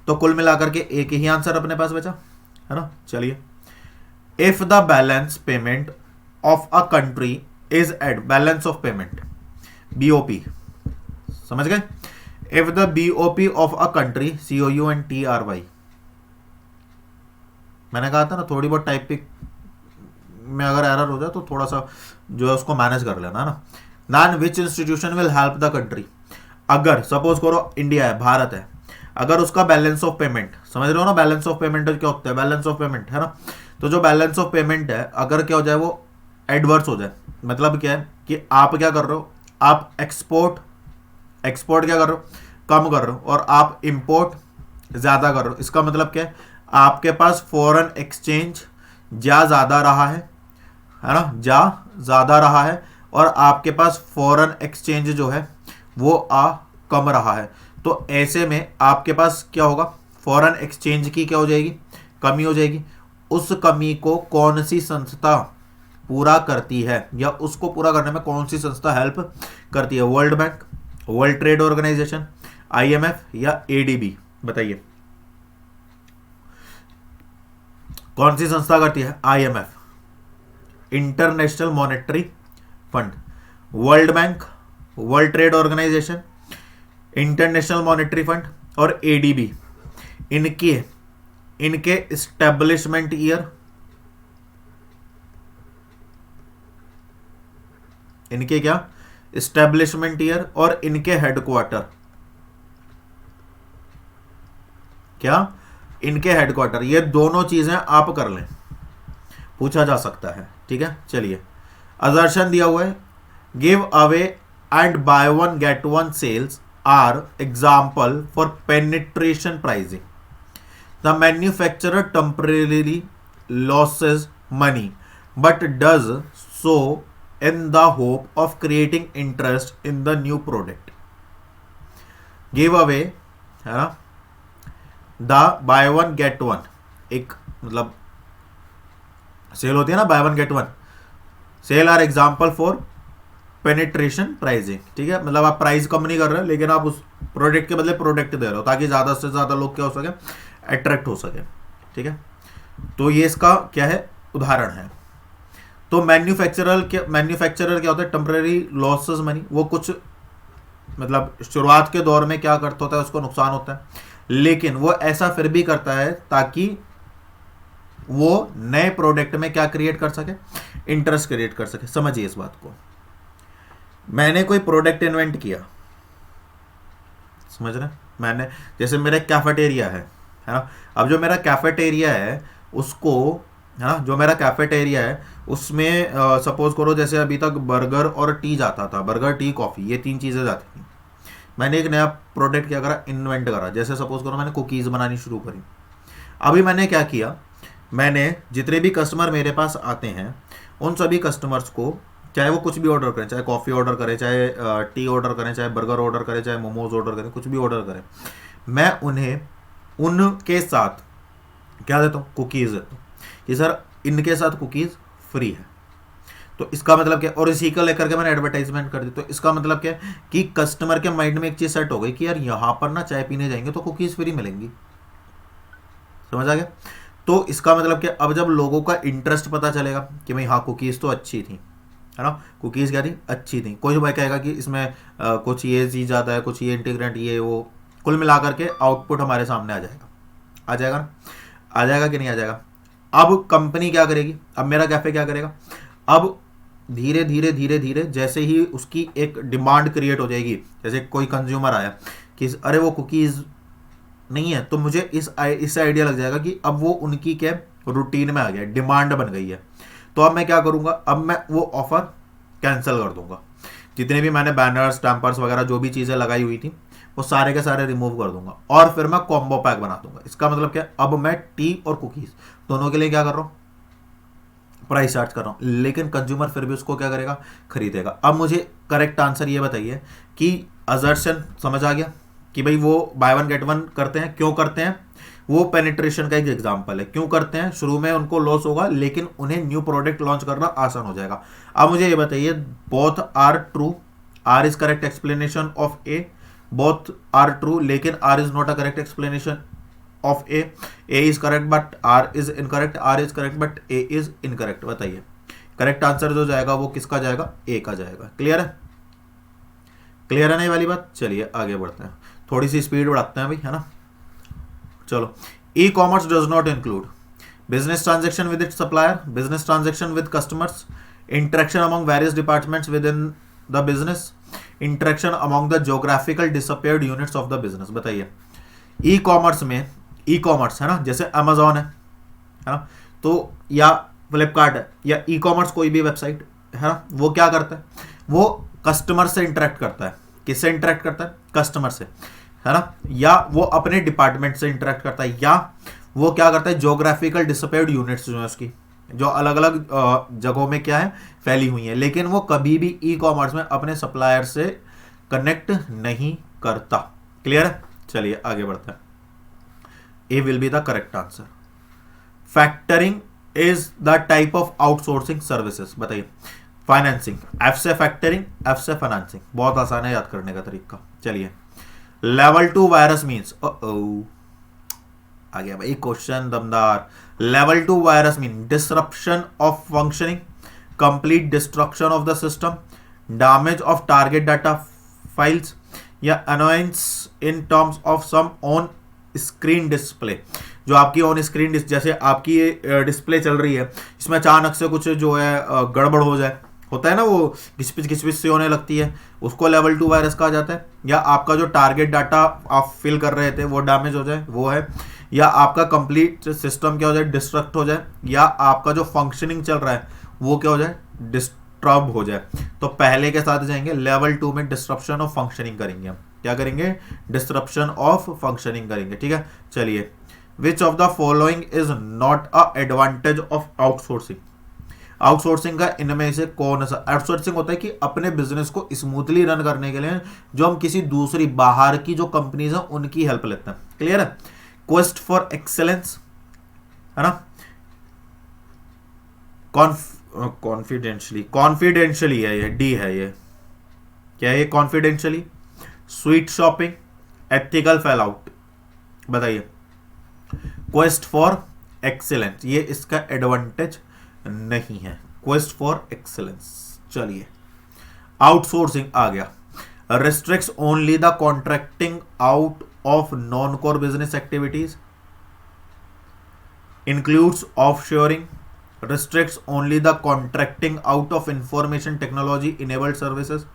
S1: तो कुल मिलाकर के एक ही आंसर अपने पास बचा, है ना। चलिए, if the balance payment of a country is at, balance of payment BOP, समझ गए। If the BOP of a country, COUNTRY, मैंने कहा था ना थोड़ी बहुत टाइपिंग में अगर एरर हो जाए तो थोड़ा सा जो है उसको मैनेज कर लेना, है ना। Non which institution will help the country, अगर सपोज करो इंडिया है, भारत है, अगर उसका बैलेंस ऑफ पेमेंट, समझ रहे हो ना, बैलेंस ऑफ पेमेंट क्या होता है, बैलेंस ऑफ पेमेंट, है ना। तो जो बैलेंस ऑफ पेमेंट है, अगर क्या हो जाए, वो एडवर्स हो जाए, मतलब क्या है कि आप क्या कर रहे हो, आप एक्सपोर्ट क्या कर रहे हो, कम कर रहे हो, और आप इंपोर्ट ज्यादा कर रहे हो। इसका मतलब क्या है, आपके पास फॉरेन एक्सचेंज ज्यादा रहा है ना, ज्यादा रहा है, और आपके पास फॉरेन एक्सचेंज जो है वो कम रहा है। तो ऐसे में आपके पास क्या होगा, फॉरेन एक्सचेंज की क्या हो जाएगी, कमी हो जाएगी। उस कमी को कौन सी संस्था पूरा करती है, या उसको पूरा करने में कौन सी संस्था हेल्प करती है, World Bank, World Trade Organization, IMF या ADB। बताइए कौन सी संस्था करती है, IMF, International Monetary Fund, World Bank, World Trade Organization, International Monetary Fund और ADB। इनके एस्टेब्लिशमेंट ईयर, इनके क्या एस्टेब्लिशमेंट ईयर और इनके हेडक्वार्टर, क्या इनके हेडक्वार्टर, ये दोनों चीजें आप कर लें, पूछा जा सकता है, ठीक है। चलिए, असर्शन दिया हुआ है, give away and buy one get one sales are example for penetration pricing. The manufacturer temporarily losses money but does so in the hope of creating interest in the new product. Give away, है ना, the buy one get one, एक मतलब cell होती है ना, buy one get one sale are example for penetration pricing, ठीक है। मतलब आप प्राइस कम नहीं कर रहे, लेकिन आप उस प्रोडक्ट के बदले प्रोडक्ट दे रहे हो ताकि ज्यादा से ज्यादा लोग क्या हो सके, अट्रैक्ट हो सके, ठीक है। तो ये इसका क्या है, उदाहरण है। तो मैन्युफैक्चरर क्या होता है, टेम्परेरी लॉसेस मनी, वो कुछ मतलब शुरुआत के दौर में क्या करता होता है, उसको नुकसान होता है, लेकिन वो ऐसा फिर भी करता है ताकि वो नए प्रोडक्ट में क्या क्रिएट कर सके, इंटरेस्ट क्रिएट कर सके। समझिए इस बात को, मैंने कोई प्रोडक्ट इन्वेंट किया, समझ रहे, मैंने जैसे मेरा कैफेटेरिया है ना। अब जो मेरा कैफेटेरिया है उसको, है ना, जो मेरा कैफेटेरिया है उसमें सपोज करो जैसे अभी तक बर्गर और टी जाता था, बर्गर टी कॉफ़ी, ये 3 चीज़ें जाती थी। मैंने एक नया प्रोडक्ट क्या करा, इन्वेंट करा, जैसे सपोज करो मैंने कुकीज़ बनानी शुरू करी। अभी मैंने क्या किया, मैंने जितने भी कस्टमर मेरे पास आते हैं उन सभी कस्टमर्स को, चाहे वो कुछ भी ऑर्डर करें, चाहे कॉफ़ी ऑर्डर करें, चाहे टी ऑर्डर करें, चाहे बर्गर ऑर्डर करें, चाहे मोमोज ऑर्डर करें, कुछ भी ऑर्डर करें, मैं उन्हें उनके साथ क्या देता हूँ, कुकीज़ देता हूँ कि सर इनके साथ कुकीज़ फ्री है। तो इसका मतलब क्या, और इसी का लेकर के मैंने एडवर्टाइजमेंट कर दी। तो इसका मतलब क्या है कि कस्टमर के माइंड में एक चीज सेट हो गई कि यार यहाँ पर ना चाय पीने जाएंगे तो कुकीज़ फ्री मिलेंगी, समझ आ गया। तो इसका मतलब क्या, अब जब लोगों का इंटरेस्ट पता चलेगा कि भाई हाँ कुकीज़ तो अच्छी थी, है ना, कुकीज़ क्या थी, अच्छी थी, कोई भाई कहेगा कि इसमें कुछ ये चीज़ ज़्यादा है, कुछ ये इंटीग्रेंट ये वो, कुल मिला करके आउटपुट हमारे सामने आ जाएगा, आ जाएगा ना, आ जाएगा कि नहीं आ जाएगा। अब कंपनी क्या करेगी, अब मेरा कैफे क्या करेगा, अब धीरे धीरे धीरे धीरे जैसे ही उसकी एक डिमांड क्रिएट हो जाएगी, जैसे कोई कंज्यूमर आया कि अरे वो कुकीज़ नहीं है, तो मुझे इस आइडिया लग जाएगा कि अब वो उनकी क्या रूटीन में आ गया, डिमांड बन गई है, तो अब मैं क्या करूंगा, अब मैं वो ऑफर कैंसिल कर दूंगा, जितने भी मैंने बैनर्स स्टैम्पर्स वगैरह जो भी चीज़ें लगाई हुई थी वो सारे के सारे रिमूव कर दूंगा, और फिर मैं कॉम्बो पैक बना दूंगा। इसका मतलब क्या, अब मैं टी और कुकीज़ दोनों के लिए क्या कर रहा हूँ, प्राइस चार्ज कर रहा हूँ, लेकिन कंज्यूमर फिर भी उसको क्या करेगा, खरीदेगा। अब मुझे करेक्ट आंसर ये बताइए कि अजर्शन समझ आ गया कि भाई वो बाय वन गेट वन करते हैं, क्यों करते हैं, वो पेनिट्रेशन का एक एग्जांपल है, क्यों करते हैं, शुरू में उनको लॉस होगा लेकिन उन्हें न्यू प्रोडक्ट लॉन्च करना आसान हो जाएगा। अब मुझे ये बताइए, both are true, R is correct explanation of A, both are true लेकिन R is not a correct explanation of A, A is correct but R is incorrect, R is correct but A is incorrect. बताइए correct answer जो जाएगा वो किसका जाएगा, ए का जाएगा। Clear है, क्लियर है ना ये वाली बात। चलिए आगे बढ़ते हैं, थोड़ी सी स्पीड बढ़ाते हैं भाई, है ना। चलो, e commerce does not include business transaction with its supplier, business transaction with customers, interaction among various departments with in the business, interaction among the geographical disappeared units of the business. बताइए e commerce में, e commerce है ना, जैसे Amazon है ना, तो या फ्लिपकार्ट है या ई कॉमर्स कोई भी वेबसाइट है ना, वो क्या करता है, वो कस्टमर से इंटरेक्ट करता है। किससे इंटरेक्ट करता है, कस्टमर से, है ना, या वो अपने डिपार्टमेंट से इंटरेक्ट करता है, या वो क्या करता है, ज्योग्राफिकल डिसअपियर्ड यूनिट्स जो है उसकी, जो अलग अलग जगहों में क्या है, फैली हुई है, लेकिन वो कभी भी ई कॉमर्स में अपने सप्लायर से कनेक्ट नहीं करता। क्लियर है, चलिए आगे बढ़ते हैं। A will be the correct answer. Factoring is the type of outsourcing services. बताइए, फाइनेंसिंग, एफ से फैक्टरिंग, एफ से फाइनेंसिंग, बहुत आसान है याद करने का तरीका। चलिए, लेवल 2 वायरस मीन्स, आ गया भाई क्वेश्चन दमदार। Level 2 virus mean disruption of functioning, complete destruction of the system, damage of target data files, या annoyance in terms of some on screen display. जो आपकी ऑन स्क्रीन, जैसे आपकी ये डिस्प्ले चल रही है, इसमें अचानक से कुछ जो है गड़बड़ हो जाए, होता है ना, वो घिसपिच घिसपिच से होने लगती है, उसको लेवल 2 वायरस कहा जाता है। या आपका जो टारगेट डाटा आप फिल कर रहे थे वो डैमेज हो जाए, वो है। या आपका कंप्लीट सिस्टम क्या हो जाए, डिस्ट्रक्ट हो जाए। या आपका जो फंक्शनिंग चल रहा है वो क्या हो जाए, डिस्टर्ब हो जाए। तो पहले के साथ जाएंगे, लेवल 2 में डिस्ट्रप्शन ऑफ फंक्शनिंग करेंगे हम। क्या करेंगे, डिस्ट्रप्शन ऑफ फंक्शनिंग करेंगे। ठीक है, चलिए, which of the following is not a advantage of outsourcing. Outsourcing का इनमें से कौन सा, आउटसोर्सिंग होता है कि अपने बिजनेस को स्मूथली रन करने के लिए जो हम किसी दूसरी बाहर की जो कंपनीज हैं उनकी हेल्प लेते हैं। क्लियर है, क्वेस्ट फॉर एक्सेलेंस, है ना, कॉन्फिडेंशियली है ये, डी है ये, क्या है ये, confidentiality, sweet shopping, ethical fail out. बताइए, क्वेस्ट फॉर एक्सेलेंस, ये इसका एडवांटेज नहीं है, क्वेस्ट फॉर एक्सेलेंस। चलिए, आउटसोर्सिंग आ गया, restricts only the contracting out of non-core business activities, includes offshoring, restricts only the contracting out of information technology enabled services,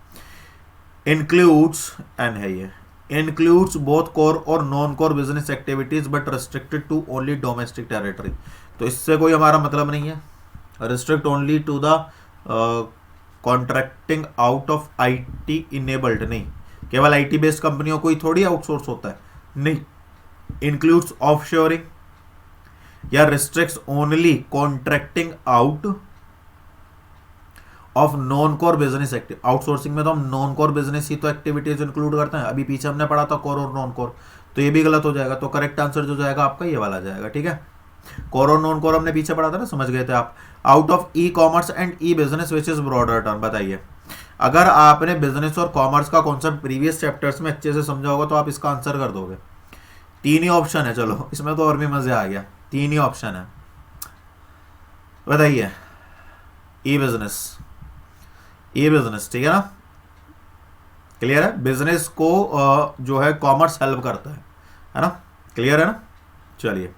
S1: includes, and है ये, includes both core और non-core business activities but restricted to only domestic territory। तो इससे कोई हमारा मतलब नहीं है, restrict only to the contracting out of IT enabled, नहीं, केवल आईटी बेस्ड कंपनियों को ही थोड़ी आउटसोर्स होता है, नहीं, इंक्लूड्स ऑफशोरिंग या restricts only contracting out of non core business active. Outsourcing में तो हम नॉन कोर बिजनेस ही तो एक्टिविटीज इंक्लूड करते हैं, अभी पीछे हमने पढ़ा था कोर और नॉन कोर, तो ये भी गलत हो जाएगा। तो करेक्ट आंसर जो जाएगा आपका ये वाला जाएगा। ठीक है, कोर और नॉन कोर हमने पीछे पढ़ा था ना, समझ गए थे आप। Out of e commerce and E business which is broader term. बताइए, अगर आपने बिजनेस और कॉमर्स का कॉन्सेप्ट प्रीवियस चैप्टर्स में अच्छे से समझा होगा तो आप इसका आंसर कर दोगे। 3 ही ऑप्शन है, चलो इसमें तो और भी मजे आ गया। तीन ही ऑप्शन है, बताइए। ई बिजनेस, ई बिजनेस, ठीक है ना, क्लियर है। बिजनेस को जो है कॉमर्स हेल्प करता है ना, क्लियर है ना। चलिए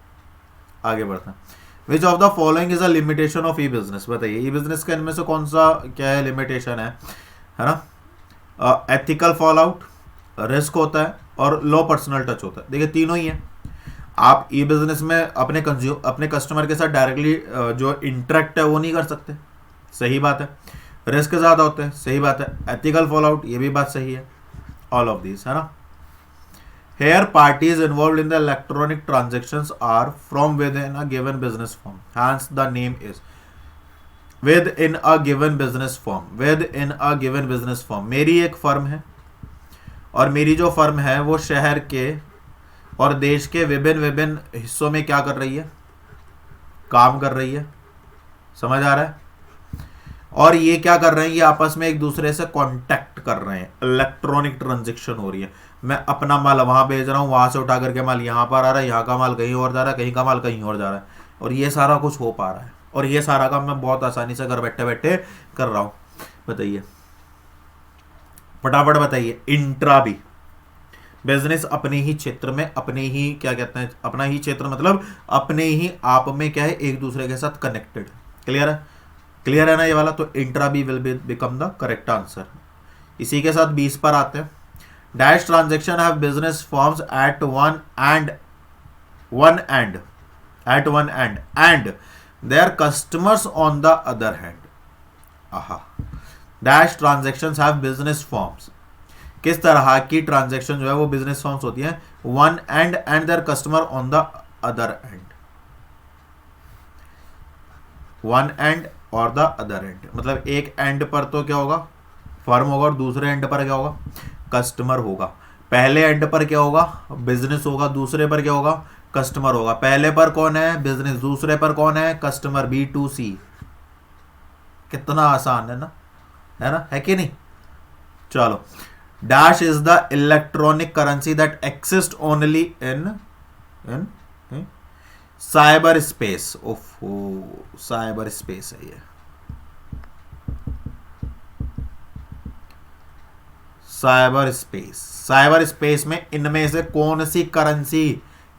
S1: आगे बढ़ते हैं। Which of the following is a limitation of e business, बताइए ई बिजनेस का इनमें से कौन सा क्या है, लिमिटेशन है ना। एथिकल फॉल आउट, रिस्क होता है और लो पर्सनल टच होता है। देखिए तीनों ही है। आप ई बिजनेस में अपने कस्टमर के साथ डायरेक्टली जो इंटरेक्ट है वो नहीं कर सकते, सही बात है। रिस्क ज़्यादा होते हैं, सही बात है। एथिकल फॉल आउट, ये भी बात सही है। ऑल ऑफ दिस, है ना। Here parties involved in the electronic transactions are from within a given business firm, hence the name is within a given business firm, within a given business firm. मेरी एक firm है और मेरी जो firm है वो शहर के और देश के विभिन्न विभिन्न हिस्सों में क्या कर रही है, काम कर रही है, समझ आ रहा है। और ये क्या कर रहे हैं, ये आपस में एक दूसरे से कांटेक्ट कर रहे हैं, इलेक्ट्रॉनिक ट्रांजैक्शन हो रही है। मैं अपना माल वहां भेज रहा हूँ, वहां से उठा करके माल यहाँ पर आ रहा है, यहाँ का माल कहीं और जा रहा है, कहीं का माल कहीं और जा रहा है, और ये सारा कुछ हो पा रहा है। और ये सारा काम मैं बहुत आसानी से घर बैठे बैठे कर रहा हूँ। बताइए फटाफट बताइए। इंट्रा भी बिजनेस अपने ही क्षेत्र में, अपने ही क्या कहते हैं, अपना ही क्षेत्र मतलब अपने ही आप में क्या है, एक दूसरे के साथ कनेक्टेड। क्लियर है, क्लियर है ना ये वाला। तो intra B will become the correct answer. इसी के साथ 20 पर आते हैं। Dash transaction have business forms at one end and their customers on the other hand. आहा, dash transactions have business forms, किस तरह की ट्रांजेक्शन जो है वो बिजनेस फॉर्म्स होती है, one and there customer on the other and, one and और द अदर एंड, मतलब एक एंड पर तो क्या होगा, फर्म होगा, और दूसरे एंड पर क्या होगा, कस्टमर होगा। पहले एंड पर क्या होगा, बिजनेस होगा, दूसरे पर क्या होगा, कस्टमर होगा। पहले पर कौन है, बिजनेस, दूसरे पर कौन है, कस्टमर, B2C। कितना आसान है ना, है कि नहीं। चलो, dash is the electronic currency that exist only in cyber space. ओफो, साइबर स्पेस है ये, साइबर स्पेस। साइबर स्पेस में इनमें से कौन सी करेंसी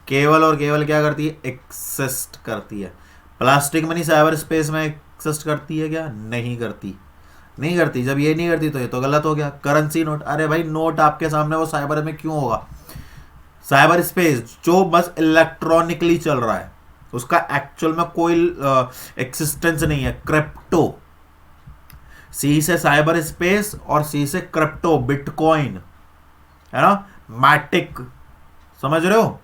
S1: केवल और केवल क्या करती है, एक्सिस्ट करती है। प्लास्टिक मनी साइबर स्पेस में एक्सिस्ट करती है क्या, नहीं करती, नहीं करती। जब ये नहीं करती तो ये तो गलत हो गया। करेंसी नोट, अरे भाई नोट आपके सामने, वो साइबर में क्यों होगा। साइबर स्पेस जो बस इलेक्ट्रॉनिकली चल रहा है, उसका एक्चुअल में कोई एक्सिस्टेंस नहीं है। क्रिप्टो, सी से साइबर स्पेस और सी से क्रिप्टो, बिटकॉइन, है ना, मैटिक, समझ रहे हो।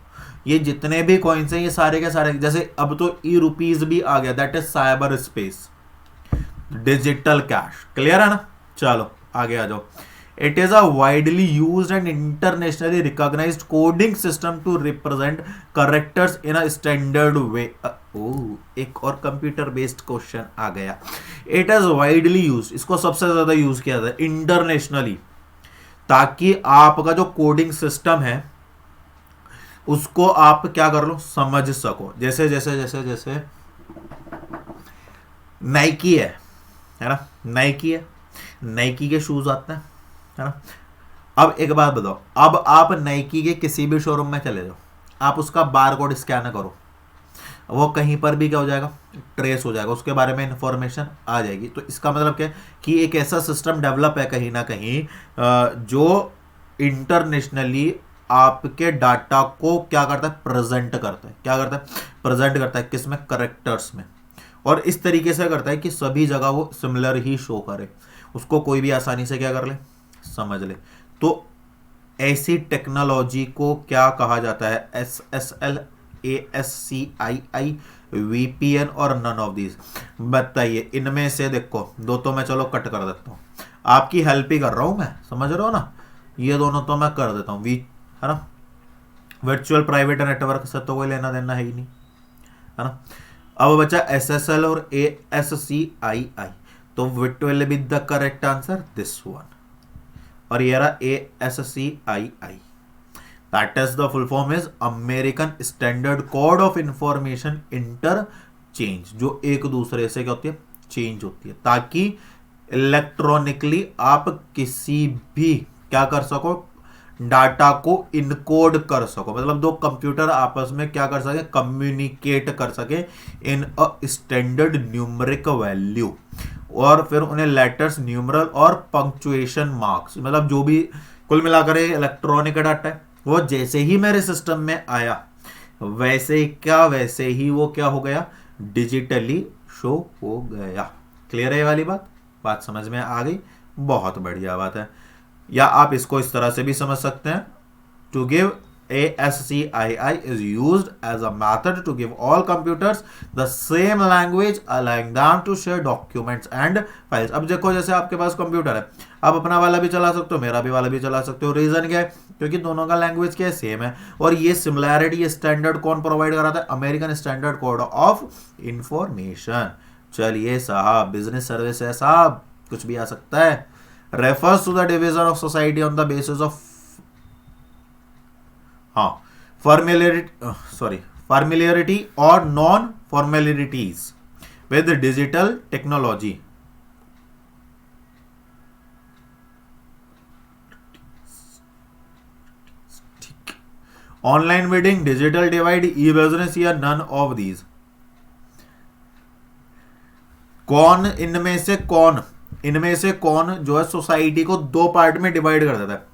S1: ये जितने भी कॉइन्स हैं ये सारे के सारे, जैसे अब तो ₹, भी आ गया, that is cyber space, digital cash. Clear है ना। चलो आगे आ जाओ। It is a widely used and internationally recognised coding system to represent characters in a standard way. एक और कंप्यूटर बेस्ड क्वेश्चन आ गया। इट इज वाइडली यूज्ड, इसको सबसे ज्यादा यूज किया जाता है इंटरनेशनली, ताकि आपका जो कोडिंग सिस्टम है उसको आप क्या कर लो, समझ सको। जैसे जैसे जैसे जैसे नाइकी है ना, नाइकी है, नाइकी के शूज आते हैं, है ना। अब एक बात बताओ, अब आप नाइकी के किसी भी शोरूम में चले जाओ, आप उसका बारकोड स्कैन करो, वो कहीं पर भी क्या हो जाएगा, ट्रेस हो जाएगा, उसके बारे में इंफॉर्मेशन आ जाएगी। तो इसका मतलब क्या है कि एक ऐसा सिस्टम डेवलप है कहीं ना कहीं जो इंटरनेशनली आपके डाटा को क्या करता है, प्रेजेंट करता है। क्या करता है, प्रेजेंट करता है, किसमें, करेक्टर्स में। और इस तरीके से करता है कि सभी जगह वो सिमिलर ही शो करे, उसको कोई भी आसानी से क्या कर ले, समझ ले। तो ऐसी टेक्नोलॉजी को क्या कहा जाता है, SSL, ASCII, VPN और नन ऑफ दीज। बताइए इनमें से देखो, दो तो मैं चलो कट कर देता हूँ, आपकी हेल्प ही कर रहा हूँ मैं, समझ रहे हो ना। ये दोनों तो मैं कर देता हूँ, है ना। वर्चुअल प्राइवेट नेटवर्क से तो कोई लेना देना है ही नहीं, है ना। अब बचा SSL और ASCII, तो it will be the correct answer this one. और ये रहा ASCII, that is the full form is American Standard Code of Information Interchange, जो एक दूसरे से क्या होती है, चेंज होती है, ताकि इलेक्ट्रॉनिकली आप किसी भी क्या कर सको, डाटा को इनकोड कर सको, मतलब दो कंप्यूटर आपस में क्या कर सके, कम्युनिकेट कर सके इन अ स्टैंडर्ड न्यूमेरिक वैल्यू, और फिर उन्हें लेटर्स, न्यूमरल और पंक्चुएशन मार्क्स, मतलब जो भी कुल मिलाकर इलेक्ट्रॉनिक डाटा है, वो जैसे ही मेरे सिस्टम में आया वैसे ही वो क्या हो गया, डिजिटली शो हो गया। क्लियर है ये वाली बात समझ में आ गई? बहुत बढ़िया बात है। या आप इसको इस तरह से भी समझ सकते हैं, to give ASCII is used as a method to give all computers the same language, allowing them to share documents and files। अब देखो जैसे आपके पास कंप्यूटर है, आप अपना वाला भी चला सकते हो, मेरा भी वाला भी चला सकते हो। रीजन क्या है? क्योंकि दोनों का लैंग्वेज क्या है, सेम है। और ये सिमिलैरिटी, ये स्टैंडर्ड कौन प्रोवाइड कराता है? American Standard Code of information. चलिए साहब, बिजनेस सर्विस है साहब, कुछ भी आ सकता है। Refers to the division of society on the basis of familiarity or non-formalities with digital technology। Online meeting, digital divide, e business या नन ऑफ दीज। इनमें से कौन जो है सोसाइटी को दो पार्ट में डिवाइड कर देता है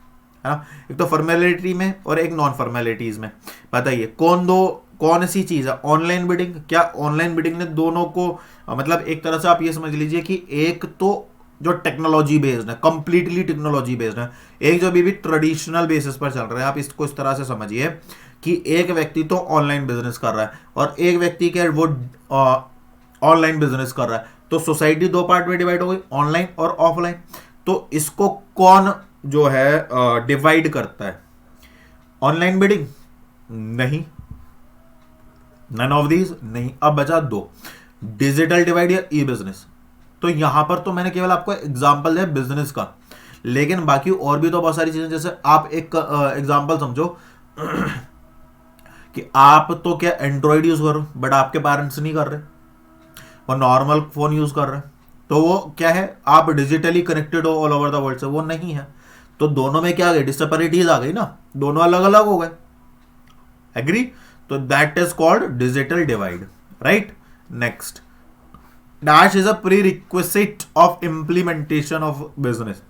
S1: ना, एक तो फॉर्मेलिटी में और एक नॉन फॉर्मेलिटीज में। बताइए कौन सी चीज है? Online meeting. क्या ऑनलाइन मीटिंग ने दोनों को, मतलब एक तरह से आप ये समझ लीजिए कि एक तो जो टेक्नोलॉजी बेस्ड है, कंप्लीटली टेक्नोलॉजी बेस्ड है, एक जो भी ट्रेडिशनल बेसिस पर चल रहा है। आप इसको इस तरह से समझिए कि एक व्यक्ति तो ऑनलाइन बिजनेस कर रहा है और एक व्यक्ति के वो ऑनलाइन बिजनेस कर रहा है, तो सोसाइटी दो पार्ट में डिवाइड हो गई, ऑनलाइन और ऑफलाइन। तो इसको कौन जो है डिवाइड करता है? ऑनलाइन मीटिंग नहीं, नन ऑफ दीज नहीं। अब बचा दो, डिजिटल डिवाइड या ई बिजनेस। तो यहां पर तो मैंने केवल आपको एग्जांपल दिया बिजनेस का, लेकिन बाकी और भी तो बहुत सारी चीजें। जैसे आप एक एग्जांपल समझो कि आप तो क्या एंड्रॉइड यूज कर रहे हो, बट आपके पेरेंट्स नहीं कर रहे, वो नॉर्मल फोन यूज कर रहे हैं, तो वो क्या है, आप डिजिटली कनेक्टेड हो ऑल ओवर द वर्ल्ड से, वो नहीं है। तो दोनों में क्या आ गई, डिसेपरेटीज आ गई ना, दोनों अलग अलग हो गए। एग्री? तो that is called digital divide, right. Next, dash is a pre requisite of implementation of business.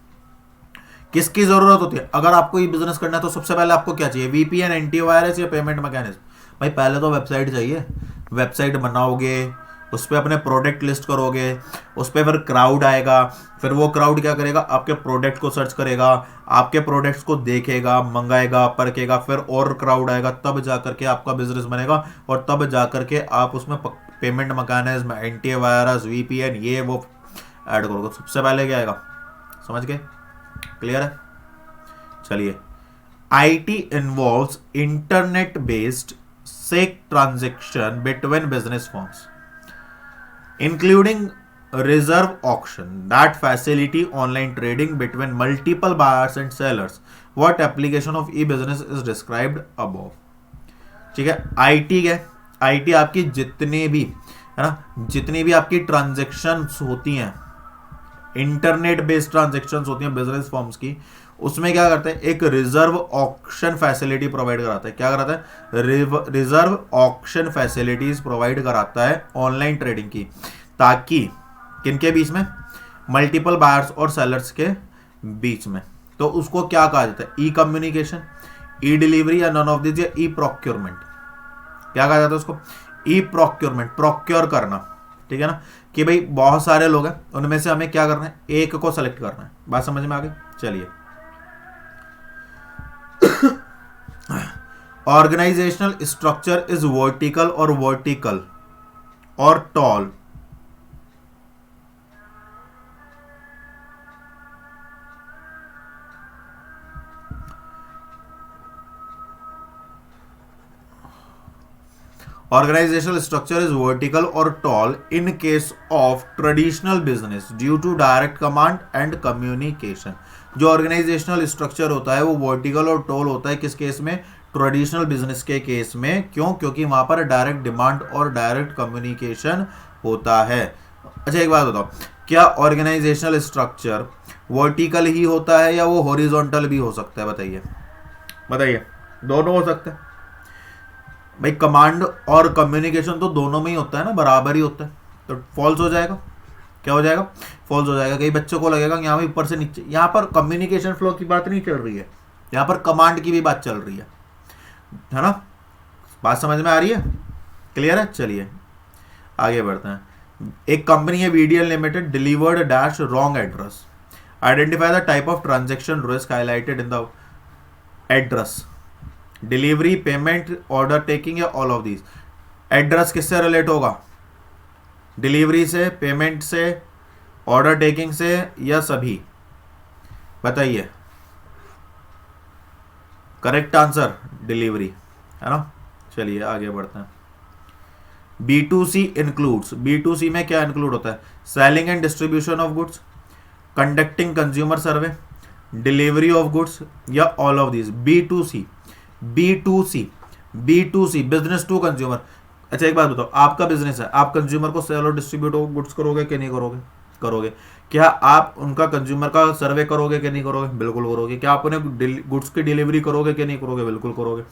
S1: किसकी जरूरत होती है? अगर आपको ये बिजनेस करना है तो सबसे पहले आपको क्या चाहिए? VPN, एंटीवायरस या पेमेंट मैकेनिज्म? भाई पहले तो वेबसाइट चाहिए। वेबसाइट बनाओगे, उस पर अपने प्रोडक्ट लिस्ट करोगे, उस पर फिर क्राउड आएगा, फिर वो क्राउड क्या करेगा, आपके प्रोडक्ट को सर्च करेगा, आपके प्रोडक्ट्स को देखेगा, मंगाएगा, परखेगा, फिर और क्राउड आएगा, तब जाकर के आपका बिजनेस बनेगा, और तब जाकर के आप उसमें पेमेंट मैकेनिज्म, एंटीवायरस, VPN ये वो ऐड करोगे। सबसे पहले क्या आएगा? समझ गए? क्लियर है? चलिए, IT involves internet based SEC transaction between business firms, including reserve auction that facilitate online trading between multiple buyers and sellers. What application of e-business is described above? ठीक है, IT है, IT आपकी जितने भी है ना, जितनी भी आपकी ट्रांजेक्शन्स होती हैं, इंटरनेट बेस्ड ट्रांजेक्शन्स होती हैं बिजनेस फॉर्म्स की, उसमें क्या करते हैं, एक रिजर्व ऑक्शन फैसिलिटी प्रोवाइड कराता है। क्या कराता है? रिजर्व ऑक्शन फैसिलिटीज प्रोवाइड कराता है ऑनलाइन ट्रेडिंग की, ताकि किनके बीच में? मल्टीपल बायर्स और सेलर्स के बीच में। तो उसको क्या कहा जाता है? ई कम्युनिकेशन, ई डिलीवरी या नन ऑफ दिस, या ई प्रोक्योरमेंट। क्या कहा जाता है उसको? ई प्रोक्योरमेंट, प्रोक्योर करना। ठीक है ना, कि भाई बहुत सारे लोग हैं, उनमें से हमें क्या करना है? एक को सेलेक्ट करना है। बात समझ में आ गई? चलिए, ऑर्गेनाइजेशनल स्ट्रक्चर इज वर्टिकल और toll. Organizational structure is vertical or tall in case of traditional business due to direct command and communication. जो ऑर्गेनाइजेशनल स्ट्रक्चर होता है वो वर्टिकल और टॉल होता है, किस केस में? ट्रेडिशनल बिजनेस के केस में। क्यों? क्योंकि वहां पर डायरेक्ट डिमांड और डायरेक्ट कम्युनिकेशन होता है। अच्छा एक बात बताओ, क्या ऑर्गेनाइजेशनल स्ट्रक्चर वर्टिकल ही होता है या वो हॉरिजॉन्टल भी हो सकता है? बताइए बताइए। दोनों हो सकते हैं भाई, कमांड और कम्युनिकेशन तो दोनों में ही होता है ना, बराबर ही होता है। तो फॉल्स हो जाएगा। क्या हो जाएगा? फॉल्स हो जाएगा। कई बच्चों को लगेगा कि यहाँ पे ऊपर से नीचे, यहाँ पर कम्युनिकेशन फ्लो की बात नहीं चल रही है, यहाँ पर कमांड की भी बात चल रही है ना। बात समझ में आ रही है? क्लियर है? चलिए आगे बढ़ते हैं। एक कंपनी है VDL limited, delivered dash wrong address, identify the type of transaction risk highlighted in the address, delivery, payment, order taking या ऑल ऑफ दीज। एड्रेस किससे रिलेट होगा? डिलीवरी से, पेमेंट से, ऑर्डर टेकिंग से या सभी? बताइए। करेक्ट आंसर डिलीवरी है ना। चलिए आगे बढ़ते हैं। B2C इंक्लूड्स, B2C में क्या इंक्लूड होता है? Selling and distribution of goods, conducting consumer survey, delivery of goods या all of these. B2C, B2C, B2C business to consumer. अच्छा एक बात बताओ, आपका बिजनेस है, आप कंज्यूमर को सेल और डिस्ट्रीब्यूट गुड्स करोगे कि नहीं करोगे? करोगे। क्या आप उनका कंज्यूमर का सर्वे करोगे कि नहीं करोगे? बिल्कुल करोगे। क्या आप उन्हें गुड्स की डिलीवरी करोगे कि नहीं करोगे? बिल्कुल करोगे।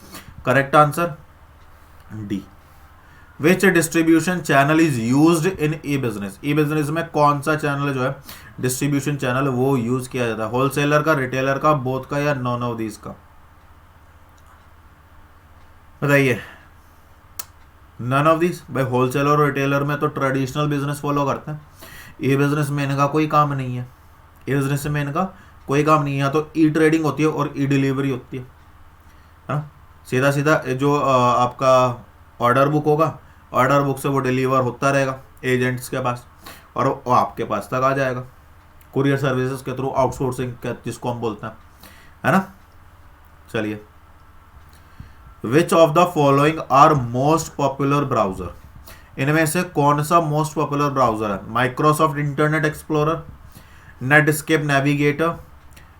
S1: Correct answer D. Which distribution channel is used in E business? E business में कौन सा चैनल जो है डिस्ट्रीब्यूशन चैनल वो यूज किया जाता है? होलसेलर का, रिटेलर का, बोथ का या नॉन ऑफ दीज का? बताइए। None of this. भाई होलसेलर और रिटेलर में तो ट्रेडिशनल बिजनेस फॉलो करते हैं, ई बिजनेस में इनका कोई काम नहीं है। ई बिजनेस में इनका कोई काम नहीं है, या तो ई ट्रेडिंग होती है और ई डिलीवरी होती है ना। सीधा सीधा जो आपका ऑर्डर बुक होगा, ऑर्डर बुक से वो डिलीवर होता रहेगा एजेंट्स के पास और वो आपके पास तक आ जाएगा कुरियर सर्विसेज के थ्रू, आउटसोर्सिंग जिसको हम बोलते हैं, है ना। चलिए। Which of the following are most popular browser? इनमें से कौन सा मोस्ट पॉपुलर ब्राउजर है? Microsoft Internet Explorer, Netscape Navigator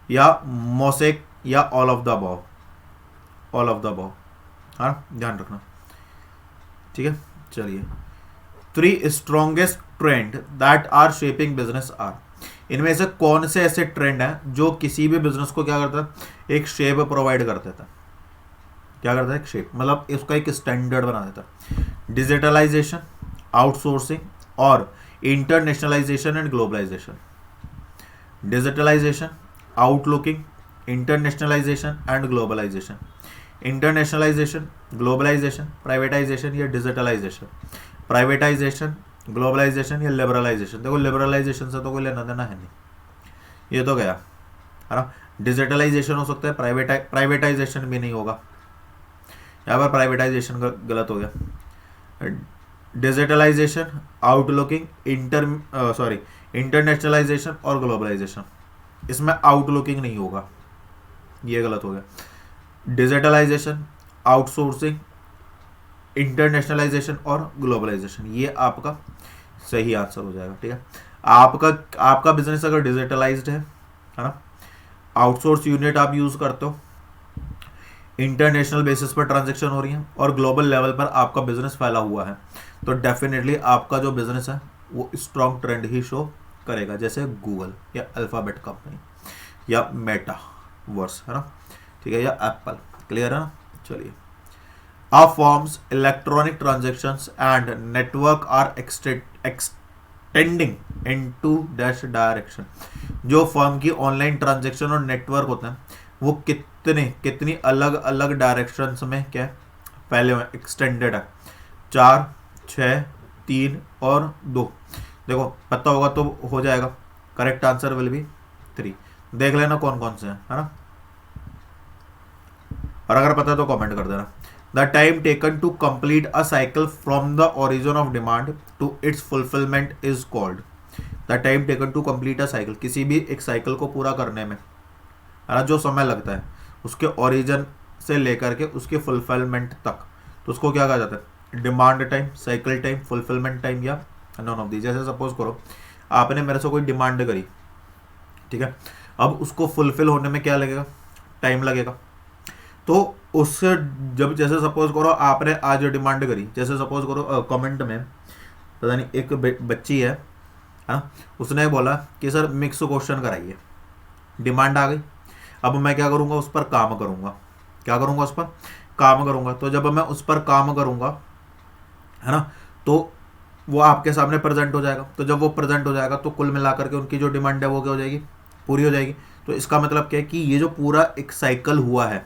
S1: या मोसेक या all of the above? All of the above, हाँ ध्यान रखना, ठीक है। चलिए। 3 strongest trend that are shaping business are. इनमें से कौन से ऐसे ट्रेंड हैं जो किसी भी बिजनेस को क्या करता है? एक शेप प्रोवाइड कर देता है। क्या करता है? एक शेप, मतलब इसका एक स्टैंडर्ड बना देता है। डिजिटलाइजेशन, आउटसोर्सिंग और internationalisation and globalisation. Digitalisation, outlooking, internationalisation and globalisation. Internationalisation, globalisation, privatisation या डिजिटलाइजेशन। प्राइवेटाइजेशन, ग्लोबलाइजेशन या लिबरलाइजेशन। देखो लिबरलाइजेशन से तो कोई लेना देना है नहीं, ये तो गया है ना। डिजिटलाइजेशन हो सकता है, प्राइवेटाइजेशन भी नहीं होगा, यहाँ पर प्राइवेटाइजेशन गलत हो गया। डिजिटलाइजेशन, आउटलुकिंग, इंटरनेशनलाइजेशन और ग्लोबलाइजेशन, इसमें आउटलुकिंग नहीं होगा, ये गलत हो गया। डिजिटलाइजेशन, आउटसोर्सिंग, इंटरनेशनलाइजेशन और ग्लोबलाइजेशन, ये आपका सही आंसर हो जाएगा, ठीक है। आपका बिजनेस अगर डिजिटलाइज्ड है ना, आउटसोर्स यूनिट आप यूज करते हो, इंटरनेशनल बेसिस पर ट्रांजैक्शन हो रही है और ग्लोबल लेवल पर आपका बिजनेस फैला हुआ है, तो डेफिनेटली आपका जो बिजनेस है वो स्ट्रॉन्ग ट्रेंड ही शो करेगा, जैसे गूगल या अल्फाबेट कंपनी या मेटा वर्स, है ना, ठीक है, या एप्पल। क्लियर है ना। चलिए। Uh forms electronic transactions and network are extending into dash direction. जो फर्म की ऑनलाइन ट्रांजेक्शन और नेटवर्क होते हैं वो कितनी अलग अलग डायरेक्शंस में क्या फैले हुए, एक्सटेंडेड है। 4, 6, 3 और 2। देखो पता होगा तो हो जाएगा। Correct answer will be 3। देख लेना कौन कौन से हैं, है ना, और अगर पता है तो कमेंट कर देना। The time taken to complete a cycle from the origin of demand to its fulfilment is called. The time taken to complete a cycle, किसी भी एक साइकिल को पूरा करने में, है ना, जो समय लगता है उसके ओरिजिन से लेकर के उसके फुलफिलमेंट तक, तो उसको क्या कहा जाता है? Demand time, cycle time, fulfilment time या नॉन ऑफ दी। जैसे सपोज करो आपने मेरे से कोई डिमांड करी, ठीक है, अब उसको फुलफिल होने में क्या लगेगा? टाइम लगेगा। तो उससे जब जैसे सपोज करो आपने आज डिमांड करी, जैसे सपोज करो कमेंट में पता नहीं एक बच्ची है हाँ, उसने बोला कि सर मिक्स क्वेश्चन कराइए, डिमांड आ गई। अब मैं क्या करूँगा, उस पर काम करूँगा, क्या करूँगा, उस पर काम करूँगा। तो जब मैं उस पर काम करूँगा है ना, तो वो आपके सामने प्रेजेंट हो जाएगा। तो जब वो प्रेजेंट हो जाएगा तो कुल मिलाकर के उनकी जो डिमांड है वो क्या हो जाएगी, पूरी हो जाएगी। तो इसका मतलब क्या है कि ये जो पूरा एक साइकिल हुआ है,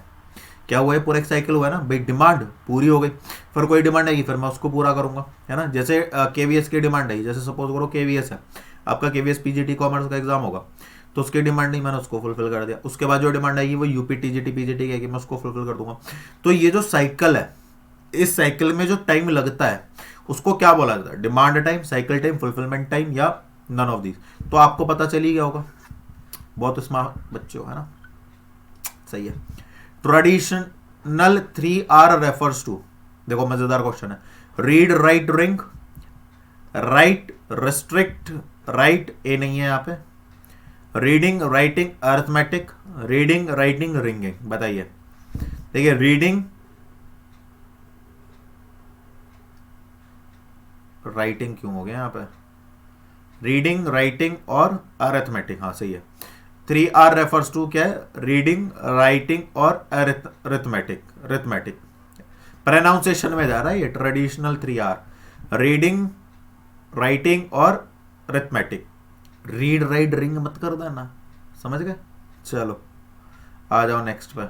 S1: क्या हुआ है, पूरा एक साइकिल हुआ है ना भाई, डिमांड पूरी हो गई, फिर कोई डिमांड आएगी, फिर मैं उसको पूरा करूंगा, है ना। जैसे केवीएस की डिमांड आई, जैसे सपोज करो केवीएस है आपका, केवीएस पीजीटी कॉमर्स का एग्जाम होगा, तो उसकी डिमांड नहीं, मैंने उसको फुलफिल कर दिया। उसके बाद जो डिमांड आएगी वो यूपी टीजीटी पीजीटी की आएगी, मैं उसको फुलफिल कर दूंगा। तो ये जो साइकिल है, इस साइकिल में जो टाइम लगता है उसको क्या बोला जाता है, demand time, cycle time, fulfilment time, या नन ऑफ दीज। तो आपको पता चल ही गया होगा, बहुत स्मार्ट बच्चे हो, है ना, सही है। ट्रेडिशनल 3R रेफर्स टू, देखो मजेदार क्वेश्चन है, read write ring, write restrict, write A नहीं है यहाँ पे, reading writing arithmetic, reading writing ringing, बताइए। देखिए रीडिंग राइटिंग क्यों हो गया यहाँ पे, रीडिंग राइटिंग और अरिथमेटिक, हाँ सही है। 3R रेफर्स टू क्या है, रीडिंग राइटिंग और अरिथमेटिक, अरिथमेटिक प्रोनाउंसिएशन में जा रहा है ये, ट्रेडिशनल 3R, रीडिंग राइटिंग और अरिथमेटिक। रीड राइट रिंग मत कर देना, समझ गए। चलो आ जाओ नेक्स्ट पे।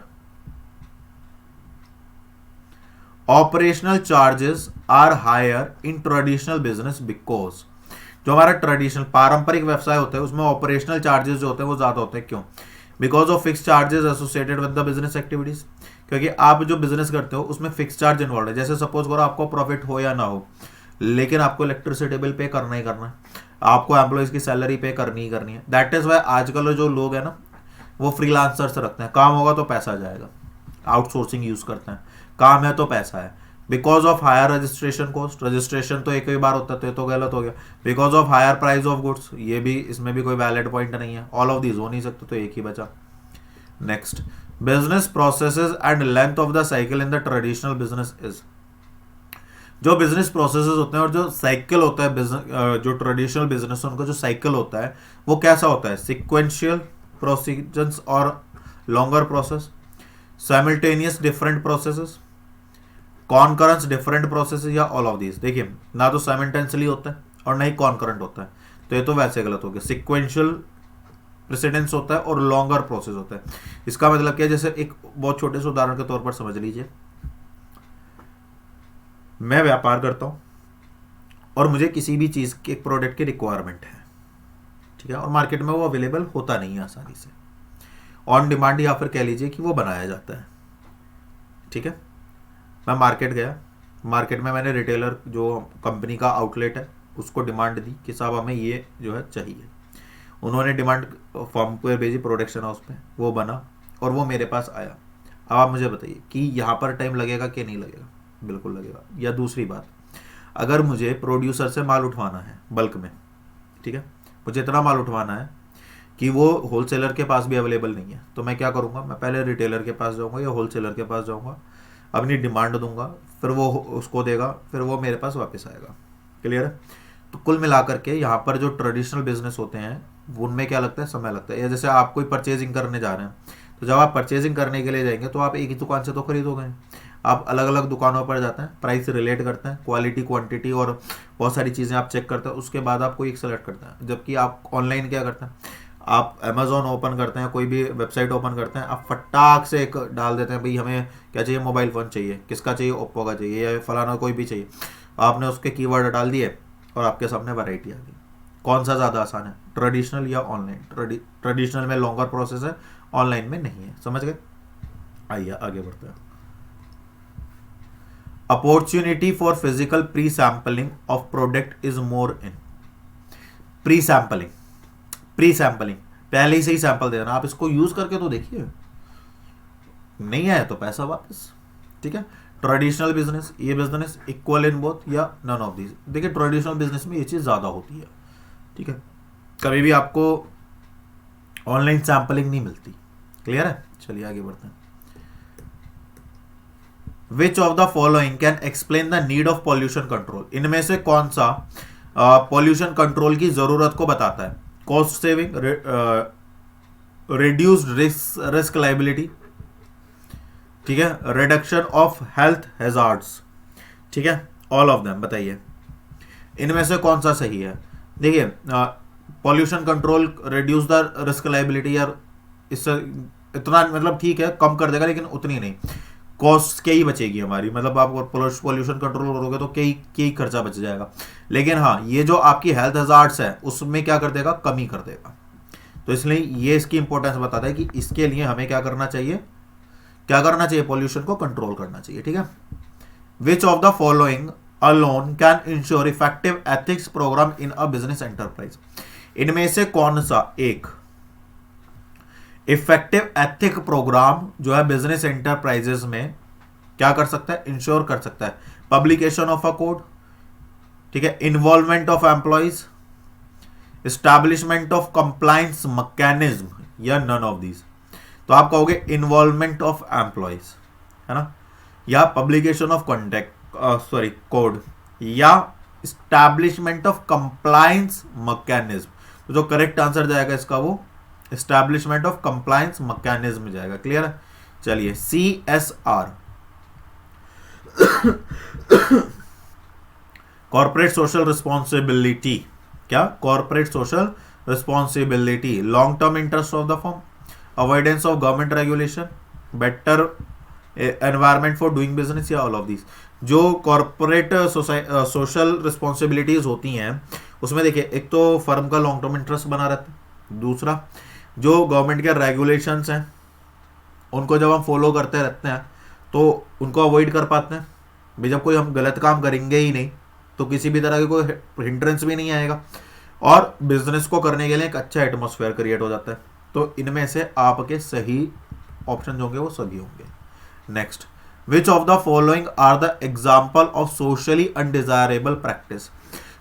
S1: Operational charges are higher in traditional business because, जो हमारा ट्रेडिशनल पारंपरिक व्यवसाय होता है उसमें ऑपरेशनल चार्जेस जो होते हैं वो ज्यादा होते हैं, क्यों, because of fix charges associated with the business activities, क्योंकि आप जो बिजनेस करते हो उसमें फिक्स चार्ज इन्वॉल्व है। जैसे सपोज करो आपको प्रॉफिट हो या ना हो, लेकिन आपको इलेक्ट्रिसिटी बिल पे करना ही करना है, आपको एम्प्लॉयज की सैलरी पे करनी ही करनी है। दैट इज वाई आजकल जो लोग हैं ना वो फ्रीलांसर्स रखते हैं, काम होगा तो पैसा जाएगा, आउटसोर्सिंग यूज करते हैं, काम है तो पैसा है। Because of higher registration cost, registration तो एक ही बार होता है तो गलत हो गया। Because of higher price of goods, ये भी इसमें भी कोई वैलिड पॉइंट नहीं है, ऑल ऑफ दीज हो नहीं सकते तो एक ही बचा। Next, business processes and length of the cycle in the traditional business is, जो बिजनेस प्रोसेसेस होते हैं और जो साइकिल होता है बिजनेस, जो ट्रेडिशनल बिजनेस है उनका जो साइकिल होता है वो कैसा होता है, सिक्वेंशियल प्रोसीजर्स और longer process, simultaneous different processes, concurrence different processes, या ऑल ऑफ दीज। देखिए ना तो साइमल्टेनियसली होता है और ना ही कॉन्करेंट होता है, तो ये तो वैसे गलत हो गया। सिक्वेंशियल प्रेसिडेंस होता है और लॉन्गर प्रोसेस होता है। इसका मतलब क्या है, जैसे एक बहुत छोटे से उदाहरण के तौर पर समझ लीजिए, मैं व्यापार करता हूं और मुझे किसी भी चीज के एक प्रोडक्ट की रिक्वायरमेंट है, ठीक है, और मार्केट में वो अवेलेबल होता नहीं है आसानी से, ऑन डिमांड, या फिर कह लीजिए कि वो बनाया जाता है, ठीक है। मैं मार्केट गया, मार्केट में मैंने रिटेलर जो कंपनी का आउटलेट है उसको डिमांड दी कि साहब हमें ये जो है चाहिए, उन्होंने डिमांड फॉर्म पर भेजी प्रोडक्शन हाउस पे, वो बना और वो मेरे पास आया। अब आप मुझे बताइए कि यहाँ पर टाइम लगेगा कि नहीं लगेगा, बिल्कुल लगेगा। या दूसरी बात, अगर मुझे प्रोड्यूसर से माल उठवाना है बल्क में, ठीक है, मुझे इतना माल उठवाना है कि वो होलसेलर के पास भी अवेलेबल नहीं है, तो मैं क्या करूँगा, मैं पहले रिटेलर के पास जाऊँगा या होलसेलर के पास जाऊँगा, अपनी डिमांड दूंगा, फिर वो उसको देगा, फिर वो मेरे पास वापस आएगा। क्लियर है। तो कुल मिलाकर के यहाँ पर जो ट्रेडिशनल बिजनेस होते हैं उनमें क्या लगता है, समय लगता है। या जैसे आप कोई परचेजिंग करने जा रहे हैं, तो जब आप परचेजिंग करने के लिए जाएंगे तो आप एक ही दुकान से तो खरीदोगे, आप अलग अलग दुकानों पर जाते हैं, प्राइस रिलेट करते हैं, क्वालिटी क्वांटिटी और बहुत सारी चीज़ें आप चेक करते हैं, उसके बाद आप कोई एक सेलेक्ट करते हैं। जबकि आप ऑनलाइन क्या करते हैं, आप अमेजोन ओपन करते हैं, कोई भी वेबसाइट ओपन करते हैं, आप फटाक से एक डाल देते हैं भाई हमें क्या चाहिए, मोबाइल फ़ोन चाहिए, किसका चाहिए, ओप्पो का चाहिए या फलाना कोई भी चाहिए, आपने उसके कीवर्ड डाल दिए और आपके सामने वैरायटी आ गई। कौन सा ज़्यादा आसान है, ट्रेडिशनल या ऑनलाइन? ट्रेडिशनल में लॉन्गर प्रोसेस है, ऑनलाइन में नहीं है, समझ गए। आइए आगे बढ़ते हैं। Opportunity for physical pre sampling of product is more in pre sampling. Pre sampling पहले ही से ही सैंपल देना, आप इसको यूज करके तो देखिए, नहीं आया तो पैसा वापस, ठीक है। ट्रेडिशनल बिजनेस, ये बिजनेस इक्वल इन बोथ या नन ऑफ दीज। देखिए ट्रेडिशनल बिजनेस में ये चीज ज्यादा होती है, ठीक है, कभी भी आपको ऑनलाइन सैंपलिंग नहीं मिलती। क्लियर है, चलिए आगे बढ़ते हैं। Which of the following can explain the need of pollution control, इनमें से कौन सा पॉल्यूशन कंट्रोल की जरूरत को बताता है? Cost saving, reduced risk liability, ठीक है, रिडक्शन ऑफ हेल्थ हैजार्ड्स, ठीक है, ऑल ऑफ देम, बताइए इनमें से कौन सा सही है? देखिए pollution control reduce the risk liability, यार इससे इतना मतलब ठीक है कम कर देगा लेकिन उतनी नहीं, कॉस्ट क्या ही बचेगी हमारी, मतलब आप पॉल्यूशन कंट्रोल करोगे तो कई खर्चा बच जाएगा, लेकिन हाँ ये जो आपकी हेल्थ हजार्ड्स है उसमें क्या कर देगा, कमी कर देगा। तो इसलिए ये इसकी इंपॉर्टेंस बताता है कि इसके लिए हमें क्या करना चाहिए, पॉल्यूशन को कंट्रोल करना चाहिए, ठीक है। Which of the following alone can ensure effective ethics programme in a business enterprise, इनमें से कौन सा एक इफेक्टिव एथिक प्रोग्राम जो है बिजनेस एंटरप्राइजेस में क्या कर सकता है, इंश्योर कर सकता है? पब्लिकेशन ऑफ अ कोड, ठीक है, involvement of employees, establishment of compliance mechanism, या नन ऑफ दीज। तो आप कहोगे इन्वॉल्वमेंट ऑफ एम्प्लॉइज, है ना, या पब्लिकेशन ऑफ कोड, या एस्टैब्लिशमेंट ऑफ कंप्लायंस मैकेनिज्म। तो जो करेक्ट आंसर जाएगा इसका वो एस्टैब्लिशमेंट ऑफ कंप्लायंस मैकेनिज्म जाएगा। क्लियर है? चलिए CSR, कॉर्पोरेट सोशल रिस्पॉन्सिबिलिटी, क्या corporate social responsibility, long term interest of the firm, avoidance of government regulation, better environment for doing business, या ऑल ऑफ दिस। जो corporate social responsibilities होती हैं उसमें देखिए एक तो फर्म का लॉन्ग टर्म इंटरेस्ट बना रहता है, दूसरा जो गवर्नमेंट के रेगुलेशंस हैं उनको जब हम फॉलो करते रहते हैं तो उनको अवॉइड कर पाते हैं भाई। जब कोई हम गलत काम करेंगे ही नहीं तो किसी भी तरह की कोई हिंड्रेंस भी नहीं आएगा और बिजनेस को करने के लिए एक अच्छा एटमॉस्फेयर क्रिएट हो जाता है। तो इनमें से आपके सही ऑप्शन जो होंगे वो सभी होंगे। Next, which of the following are the example of socially undesirable practice,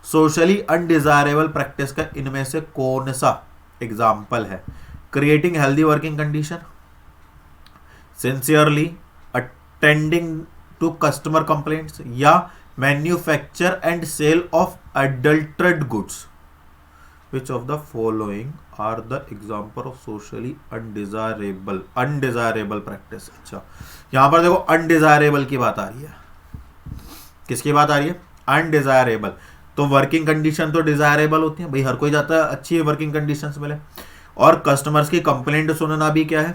S1: socially undesirable practice का इनमें से कौन सा एग्जाम्पल है? Creating healthy working condition, sincerely attending to customer complaints, या manufacture and sale of adulterated goods. Which of the following are the example of socially undesirable practice. अच्छा, यहां पर देखो अनडिजायरेबल की बात आ रही है, किसकी बात आ रही है? अनडिजायरेबल। तो वर्किंग कंडीशन तो डिजायरेबल होती है भाई, हर कोई चाहता है अच्छी वर्किंग कंडीशंस मिले, और कस्टमर्स की कंप्लेंट सुनना भी क्या है,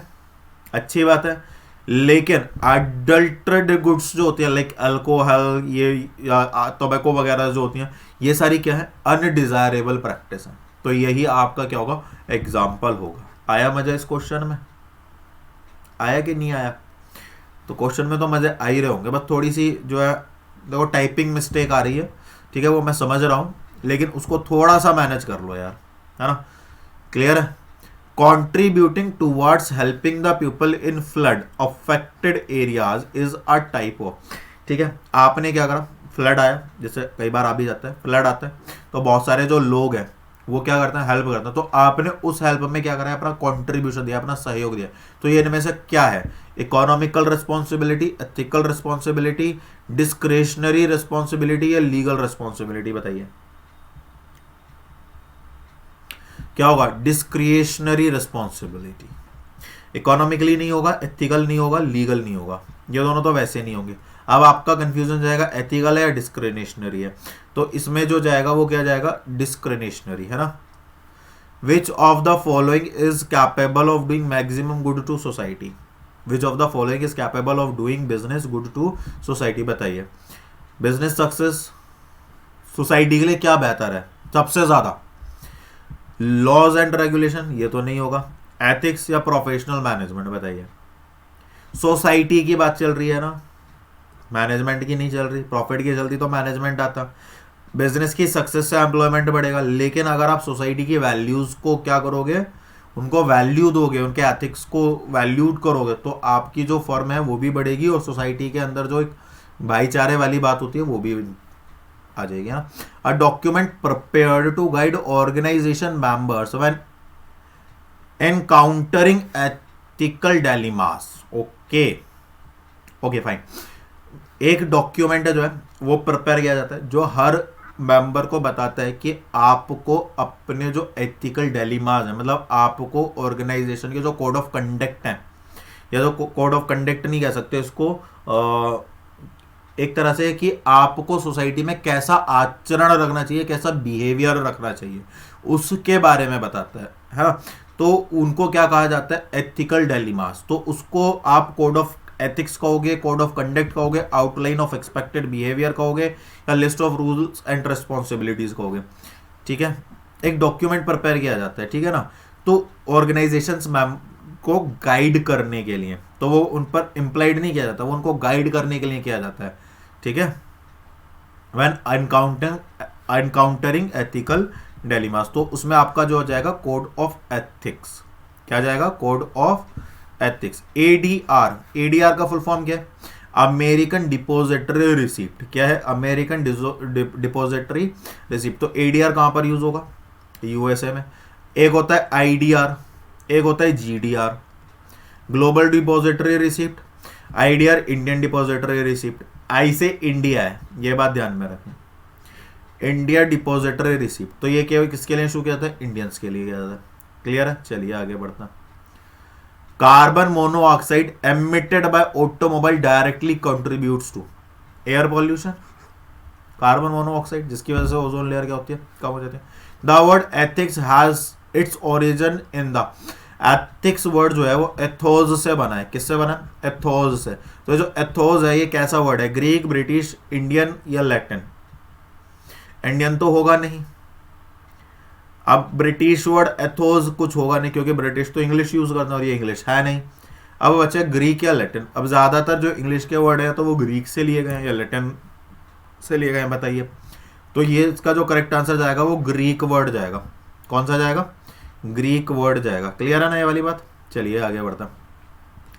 S1: अच्छी बात है। लेकिन अडल्टरेड गुड्स जो होती है लाइक अल्कोहल, ये टोबैको वगैरह जो होती हैं, ये सारी क्या है? अनडिजायरेबल प्रैक्टिस है। तो यही आपका क्या होगा? एग्जाम्पल होगा। आया मजा इस क्वेश्चन में? आया कि नहीं आया? तो क्वेश्चन में तो मजे आ ही रहे होंगे, बस थोड़ी सी जो है देखो टाइपिंग मिस्टेक आ रही है, ठीक है, वो मैं समझ रहा हूँ, लेकिन उसको थोड़ा सा मैनेज कर लो यार, है ना। क्लियर है? contributing towards helping the people in flood affected areas is a type of, ठीक है, आपने क्या करा, फ्लड आया, जैसे कई बार आ भी जाता है, फ्लड आता है तो बहुत सारे जो लोग हैं वो क्या करते हैं, हेल्प करते हैं, तो आपने उस हेल्प में क्या करा है, अपना कंट्रीब्यूशन दिया, अपना सहयोग दिया। तो ये इनमें से क्या है? Economical responsibility, ethical responsibility, discretionary responsibility, या लीगल रिस्पॉन्सिबिलिटी? बताइए क्या होगा? Discretionary responsibility. इकोनॉमिकली नहीं होगा, एथिकल नहीं होगा, लीगल नहीं होगा, ये दोनों तो वैसे नहीं होंगे। अब आपका कंफ्यूजन जाएगा एथिकल है या डिस्क्रिशनरी है, तो इसमें जो जाएगा वो क्या जाएगा? डिस्क्रिशनरी, है ना। Which of the following is capable of doing maximum good to society, which of the following is capable of doing business good to society? बताइए, बिजनेस सक्सेस सोसाइटी के लिए क्या बेहतर है सबसे ज्यादा? लॉज एंड रेगुलेशन, ये तो नहीं होगा। एथिक्स या प्रोफेशनल मैनेजमेंट? बताइए। सोसाइटी की बात चल रही है ना, मैनेजमेंट की नहीं चल रही। प्रॉफिट की चलती तो मैनेजमेंट आता, बिजनेस की सक्सेस से एम्प्लॉयमेंट बढ़ेगा, लेकिन अगर आप सोसाइटी की वैल्यूज को क्या करोगे, उनको वैल्यू दोगे, उनके एथिक्स को वैल्यूड करोगे, तो आपकी जो फर्म है वो भी बढ़ेगी और सोसाइटी के अंदर जो एक भाईचारे वाली बात होती है वो भी आ जाएगी ना। A document prepared to guide organisation members when encountering ethical dilemmas. Okay fine. एक डॉक्यूमेंट जो है वो प्रिपेयर किया जाता है जो हर मेंबर को बताता है कि आपको अपने जो एथिकल डिलेमास है, मतलब आपको ऑर्गेनाइजेशन के जो कोड ऑफ कंडक्ट है, या तो कोड ऑफ कंडक्ट नहीं कह सकते इसको, एक तरह से कि आपको सोसाइटी में कैसा आचरण रखना चाहिए, कैसा बिहेवियर रखना चाहिए, उसके बारे में बताता है ना। तो उनको क्या कहा जाता है, एथिकल डिलेमास। तो उसको आप कोड ऑफ एथिक्स कहोगे, कोड ऑफ कंडक्ट कहोगे, आउटलाइन ऑफ एक्सपेक्टेड बिहेवियर कहोगे, या list of rules and responsibilities कहोगे। ठीक है, एक डॉक्यूमेंट प्रिपेयर किया जाता है, ठीक है ना। तो ऑर्गेनाइजेशंस मैम को गाइड करने के लिए, तो वो उन पर इम्प्लाइड नहीं किया जाता, वो उनको गाइड करने के लिए किया जाता है। ठीक है, व्हेन एनकाउंटरिंग एथिकल डिलेमास, तो उसमें आपका जो हो जाएगा कोड ऑफ एथिक्स, क्या जाएगा, code of ethics. ADR, ADR का फुल फॉर्म क्या है, अमेरिकन डिपोजिटरी रिसिप्ट। क्या है, अमेरिकन डिपोजिटरी रिसिप्ट। तो एडीआर कहां पर यूज होगा, यूएसए में। एक होता है आईडीआर, एक होता है GDR, global depository receipt. IDR Indian depository receipt, I से इंडिया है, ये बात ध्यान में रखें, इंडिया डिपोजिटरी रिसिप्ट। तो ये क्या, किसके लिए इशू किया था, इंडियंस के लिए किया था। क्लियर है, चलिए आगे बढ़ता। Carbon monoxide emitted by automobile directly contributes to air pollution. Carbon monoxide, जिसकी वजह से ओजोन लेयर क्या होती है, कम हो जाती है। The word ethics has its origin in the, ethics word जो है वो एथोज से बना है। किससे बना है, एथोज से। तो जो एथोज है ये कैसा वर्ड है, ग्रीक, ब्रिटिश, इंडियन या लैटिन। इंडियन तो होगा नहीं, अब ब्रिटिश वर्ड एथोज कुछ होगा नहीं, क्योंकि ब्रिटिश तो इंग्लिश यूज करते हैं और ये इंग्लिश है नहीं। अब बच्चे ग्रीक या लैटिन। अब ज्यादातर जो इंग्लिश के वर्ड है तो वो ग्रीक से लिए गए हैं या लैटिन से लिए गए हैं, बताइए। तो ये इसका जो करेक्ट आंसर जाएगा वो ग्रीक वर्ड जाएगा। कौन सा जाएगा, ग्रीक वर्ड जाएगा। क्लियर है ना ये वाली बात। चलिए आगे बढ़ता।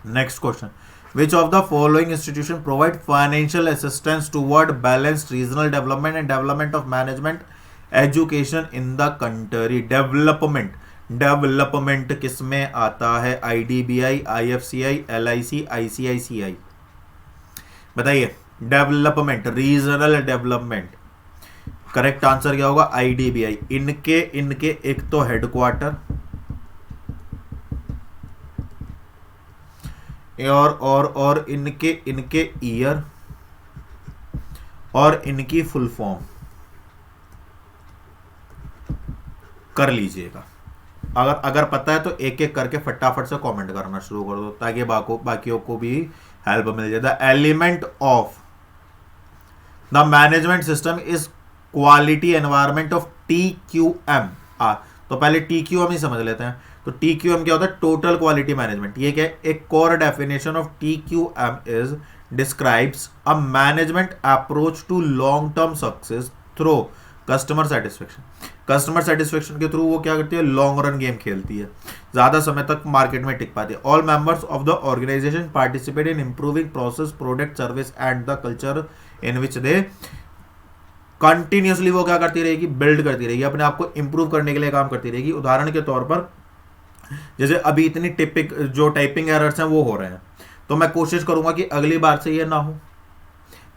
S1: Next question, which of the following institution provide financial assistance toward balanced regional development and development of management education in the country. Development, development किस में आता है, आईडीबीआई, आईएफसीआई, एलआईसी, आईसीआईसीआई। बताइए, development, regional development. Correct answer क्या होगा, IDBI. इनके इनके एक तो हेडक्वार्टर और इनके इनके ईयर और इनकी फुल फॉर्म कर लीजिएगा। अगर पता है तो एक एक करके फटाफट से कमेंट करना शुरू कर दो, ताकि बाकियों को भी हेल्प मिल जाए। The element of the management system is quality environment of TQM। तो पहले TQM ही समझ लेते हैं। तो TQM क्या होता है, टोटल क्वालिटी मैनेजमेंट। ये क्या है, एक core definition of TQM is describes a management approach to long term success through customer satisfaction. Customer satisfaction के थ्रू वो क्या करती है, लॉन्ग रन गेम खेलती है, ज्यादा समय तक मार्केट में टिक पाती है। All members of the organisation participate in improving process, product, service and the culture in which they continuously वो क्या करती रहेगी, बिल्ड करती रहेगी, अपने आप को इंप्रूव करने के लिए काम करती रहेगी। उदाहरण के तौर पर जैसे अभी इतनी जो टाइपिंग एरर्स हैं वो हो रहे हैं, तो मैं कोशिश करूंगा कि अगली बार से ये ना हो।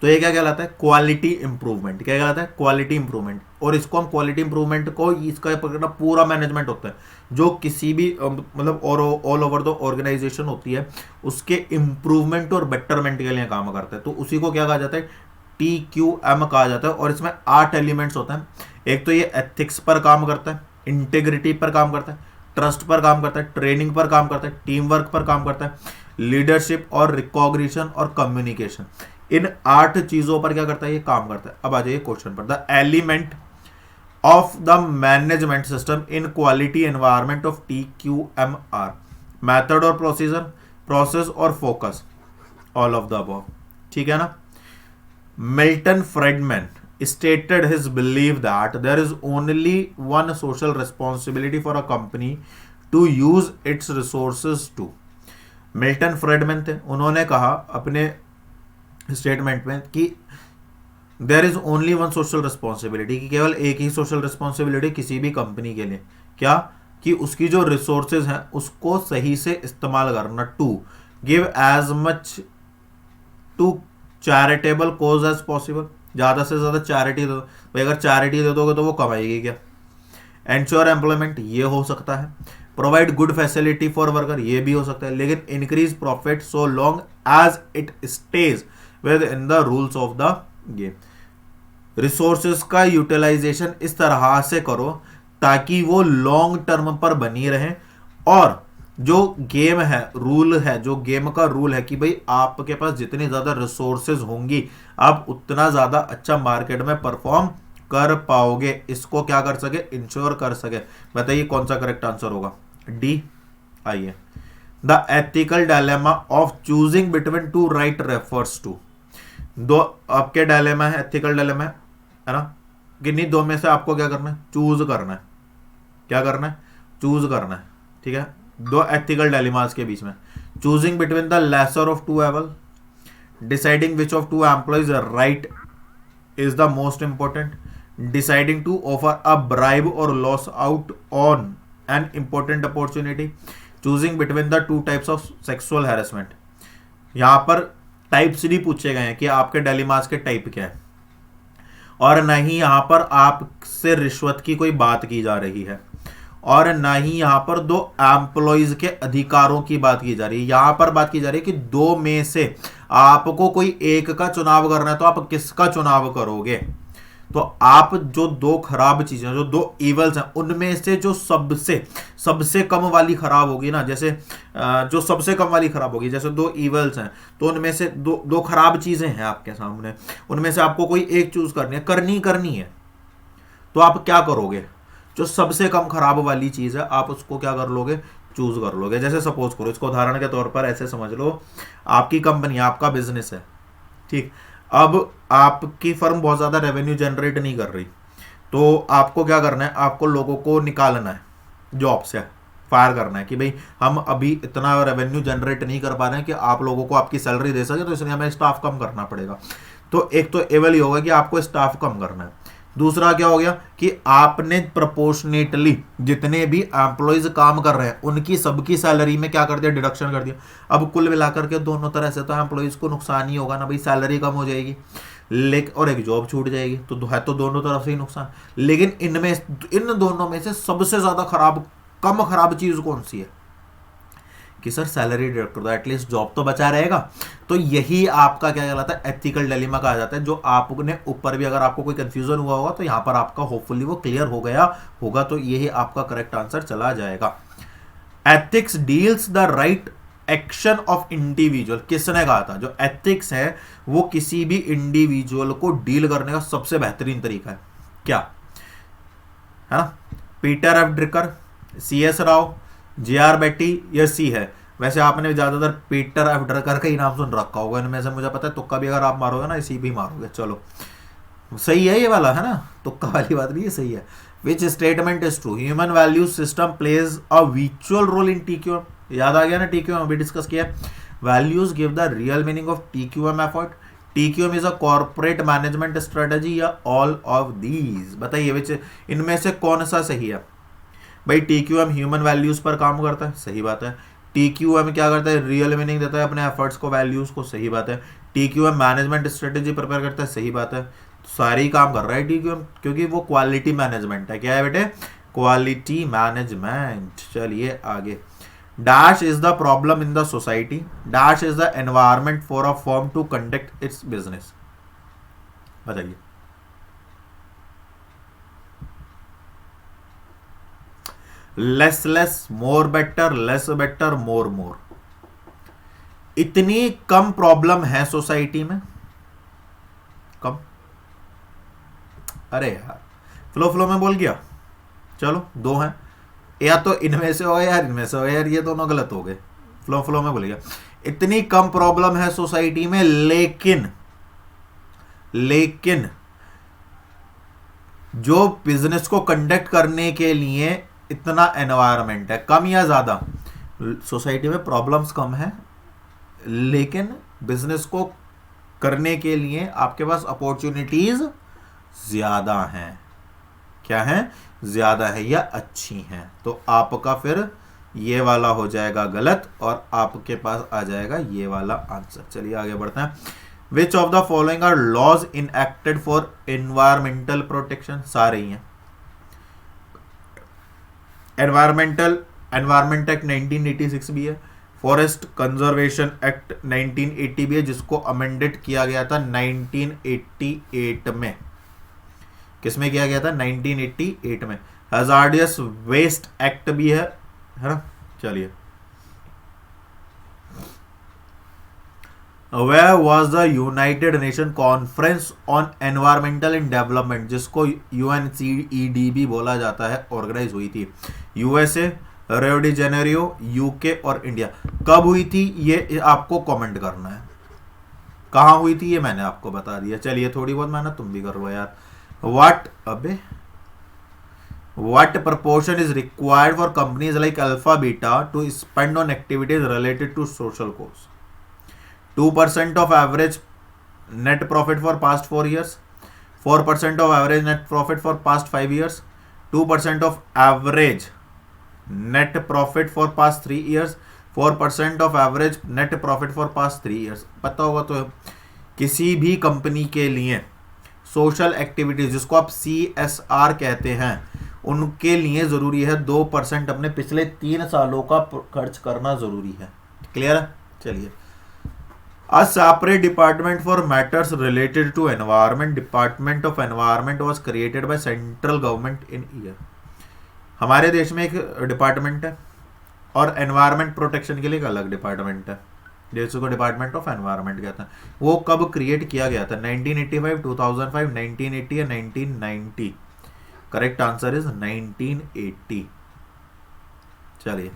S1: तो ये क्या कहलाता है, क्वालिटी इंप्रूवमेंट। क्या कहलाता है, क्वालिटी इंप्रूवमेंट। और इसको हम क्वालिटी इंप्रूवमेंट को, इसका पकड़ना पूरा मैनेजमेंट होता है, जो किसी भी मतलब ऑल ओवर द ऑर्गेनाइजेशन होती है उसके इंप्रूवमेंट और बेटरमेंट के लिए काम करता है। तो उसी को क्या कहा जाता है, TQM कहा जाता है। और इसमें 8 एलिमेंट्स होते हैं। एक तो ये एथिक्स पर काम करता है, इंटेग्रिटी पर काम करता है, ट्रस्ट पर काम करता है, ट्रेनिंग पर काम करता है, टीम वर्क पर काम करता है, लीडरशिप और रिकॉग्निशन और कम्युनिकेशन। इन 8 चीजों पर क्या करता है, ये काम करता है। अब आ जाइए क्वेश्चन पर। The element of the management system in quality environment of TQM are method और प्रोसीजर, प्रोसेस और focus, all of the above. ठीक है ना। Milton Friedman stated his belief that there is only one social responsibility for a company to use its resources to। Milton Friedman थे, उन्होंने कहा अपने statement में कि there is only one social responsibility, कि केवल एक ही सोशल रिस्पॉन्सिबिलिटी किसी भी कंपनी के लिए, क्या, कि उसकी जो रिसोर्सेज हैं उसको सही से इस्तेमाल करना, to give as much to charitable cause as possible, ज़्यादा से ज़्यादा चैरिटी दो भाई, अगर चैरिटी दे दोगे तो वो कमाएगी क्या। एंश्योर एम्प्लॉयमेंट, ये हो सकता है। Provide good facility for worker, ये भी हो सकता है। लेकिन increase profit so long as it stays within the rules of the game. Resources का यूटिलाइजेशन इस तरह से करो ताकि वो लॉन्ग टर्म पर बनी रहे, और जो गेम है, रूल है, जो गेम का रूल है कि भाई आपके पास जितनी ज्यादा रिसोर्सेज होंगी आप उतना ज्यादा अच्छा मार्केट में परफॉर्म कर पाओगे, इसको क्या कर सके, इंश्योर कर सके। बताइए कौन सा करेक्ट आंसर होगा, डी। आइए, the ethical dilemma of choosing between two right refers to. दो आपके डायलेमा है, एथिकल डायलेमा है ना, किन्हीं दो में से आपको क्या करना है, चूज करना है। क्या करना है, चूज करना है, ठीक है। दो एथिकल डायलेमास के बीच में, choosing between the lesser of two evil, deciding which of two employees right is the most important, deciding to offer a bribe और lose out on an important opportunity, choosing between the two types of sexual harassment. यहां पर types नहीं पूछे गए हैं कि आपके dilemmas के टाइप क्या है, और न ही यहां पर आपसे रिश्वत की कोई बात की जा रही है, और ना ही यहां पर दो एम्प्लॉइज के अधिकारों की बात की जा रही है। यहां पर बात की जा रही है कि दो में से आपको कोई एक का चुनाव करना है, तो आप किसका चुनाव करोगे। तो आप जो दो खराब चीजें, जो दो इवल्स हैं, उनमें से जो सबसे कम वाली खराब होगी ना, जैसे जो सबसे कम वाली खराब होगी, जैसे दो इवल्स हैं तो उनमें से दो खराब चीजें हैं आपके सामने, उनमें से आपको कोई एक चूज करनी है, तो आप क्या करोगे, जो सबसे कम खराब वाली चीज है आप उसको क्या कर लोगे, चूज कर लोगे। जैसे सपोज करो, इसको उदाहरण के तौर पर ऐसे समझ लो, आपकी कंपनी, आपका बिजनेस है, ठीक। अब आपकी फर्म बहुत ज्यादा रेवेन्यू जनरेट नहीं कर रही, तो आपको क्या करना है, आपको लोगों को निकालना है, जॉब से फायर करना है कि भाई हम अभी इतना रेवेन्यू जनरेट नहीं कर पा रहे हैं कि आप लोगों को आपकी सैलरी दे सके, तो इसलिए हमें स्टाफ कम करना पड़ेगा। तो एक तो एवल ही होगा कि आपको स्टाफ कम करना है। दूसरा क्या हो गया कि आपने प्रोपोर्शनेटली जितने भी एम्प्लॉइज काम कर रहे हैं उनकी सबकी सैलरी में क्या कर दिया, डिडक्शन कर दिया। अब कुल मिलाकर के दोनों तरह से तो एम्प्लॉइज को नुकसान ही होगा ना भाई, सैलरी कम हो जाएगी लेकिन और एक जॉब छूट जाएगी, तो है तो दोनों तरफ से ही नुकसान। लेकिन इन दोनों में से सबसे ज्यादा कम खराब चीज कौन सी है कि सर सैलरी डिडक्ट कर दो, एटलीस्ट जॉब तो बचा रहेगा। तो यही आपका क्या कहलाता है, एथिकल डिलेमा कहा जाता है, जो आपने ऊपर भी अगर आपको कोई कंफ्यूजन हुआ होगा तो यहां पर आपका होपफुली वो क्लियर हो गया होगा, तो यही आपका करेक्ट आंसर चला जाएगा। Ethics deals the right action of individual, किसने कहा था, जो एथिक्स है वो किसी भी इंडिविजुअल को डील करने का सबसे बेहतरीन तरीका है, क्या है ना, Peter F Drucker, C S Rao, J R बेटी या सी है। वैसे आपने ज्यादातर पीटर एफ ड्रिकर का ही नाम सुन रखा होगा इनमें से, मुझे पता है, तुक्का भी अगर आप मारोगे ना इसी भी मारोगे। चलो सही है ये वाला, है ना, तुक्का वाली बात नहीं है, सही है। Which statement is true, human value system plays a विचुअल रोल इन टीक्यूएम, याद आ गया ना, टीक्यूएम अभी डिस्कस किया। Values give the real meaning of TQM effort, TQM is a corporate management strategy या ऑल ऑफ दीज। बताइए which इनमें से कौन सा सही है भाई। टीक्यूएम ह्यूमन वैल्यूज पर काम करता है, सही बात है। टीक्यूएम क्या करता है, रियल मीनिंग देता है अपने एफर्ट्स को, वैल्यूज को, सही बात है। टीक्यूएम मैनेजमेंट स्ट्रेटेजी प्रिपेयर करता है, सही बात है। सारे ही काम कर रहा है टीक्यूएम, क्योंकि वो क्वालिटी मैनेजमेंट है। क्या है बेटे, क्वालिटी मैनेजमेंट। चलिए आगे, dash is the problem in the society, dash is the environment for a firm to conduct its business. बताइए, less less more better, less better more more. इतनी कम प्रॉब्लम है सोसाइटी में, कम, अरे यार फ्लो में बोल गया। चलो दो हैं, या तो इनमें से हो यार, इनमें से हो यार, ये दोनों गलत हो गए। फ्लो में बोल गया, इतनी कम प्रॉब्लम है सोसाइटी में, लेकिन जो बिजनेस को कंडक्ट करने के लिए इतना एनवायरनमेंट है, कम या ज्यादा, सोसाइटी में प्रॉब्लम्स कम है लेकिन बिजनेस को करने के लिए आपके पास अपॉर्चुनिटीज ज्यादा हैं। क्या है, ज्यादा है या अच्छी हैं। तो आपका फिर ये वाला हो जाएगा गलत और आपके पास आ जाएगा ये वाला आंसर। चलिए आगे बढ़ते हैं। Which of the following are laws enacted for environmental protection, सारे ही हैं। एनवायरमेंट एक्ट 1986 भी है, फॉरेस्ट कंजर्वेशन एक्ट 1980 भी है, जिसको अमेंडेड किया गया था 1988 में। किसमें किया गया था? 1988 में। हजार्डियस वेस्ट एक्ट भी है ना। चलिए, where was the United Nation conference on environmental and development, जिसको UNCED भी बोला जाता है, ऑर्गेनाइज हुई थी USA, Rio de Janeiro, UK और इंडिया। कब हुई थी ये आपको कमेंट करना है, कहाँ हुई थी ये मैंने आपको बता दिया। चलिए, थोड़ी बहुत मेहनत तुम भी कर लो यार। What proportion is required for companies like Alpha Beta to spend on activities related to social cause? 2% of average net profit for past 4 years, 4% of average net profit for past 5 years, 2% of average net profit for past 3 years, 4% of average net profit for past 3 years। पता होगा तो किसी भी company के लिए social activities, जिसको आप CSR कहते हैं, उनके लिए जरूरी है 2% अपने पिछले 3 सालों का खर्च करना जरूरी है। क्लियर है? चलिए, A separate department for matters related to environment, Department of Environment was created by central government in year। हमारे देश में एक डिपार्टमेंट है और एनवायरमेंट प्रोटेक्शन के लिए एक अलग डिपार्टमेंट है, जिसको डिपार्टमेंट ऑफ एनवायरमेंट कहते हैं। वो कब क्रिएट किया गया था? 1985, 2005, 1980 या 1990? Correct answer is 1980। चलिए,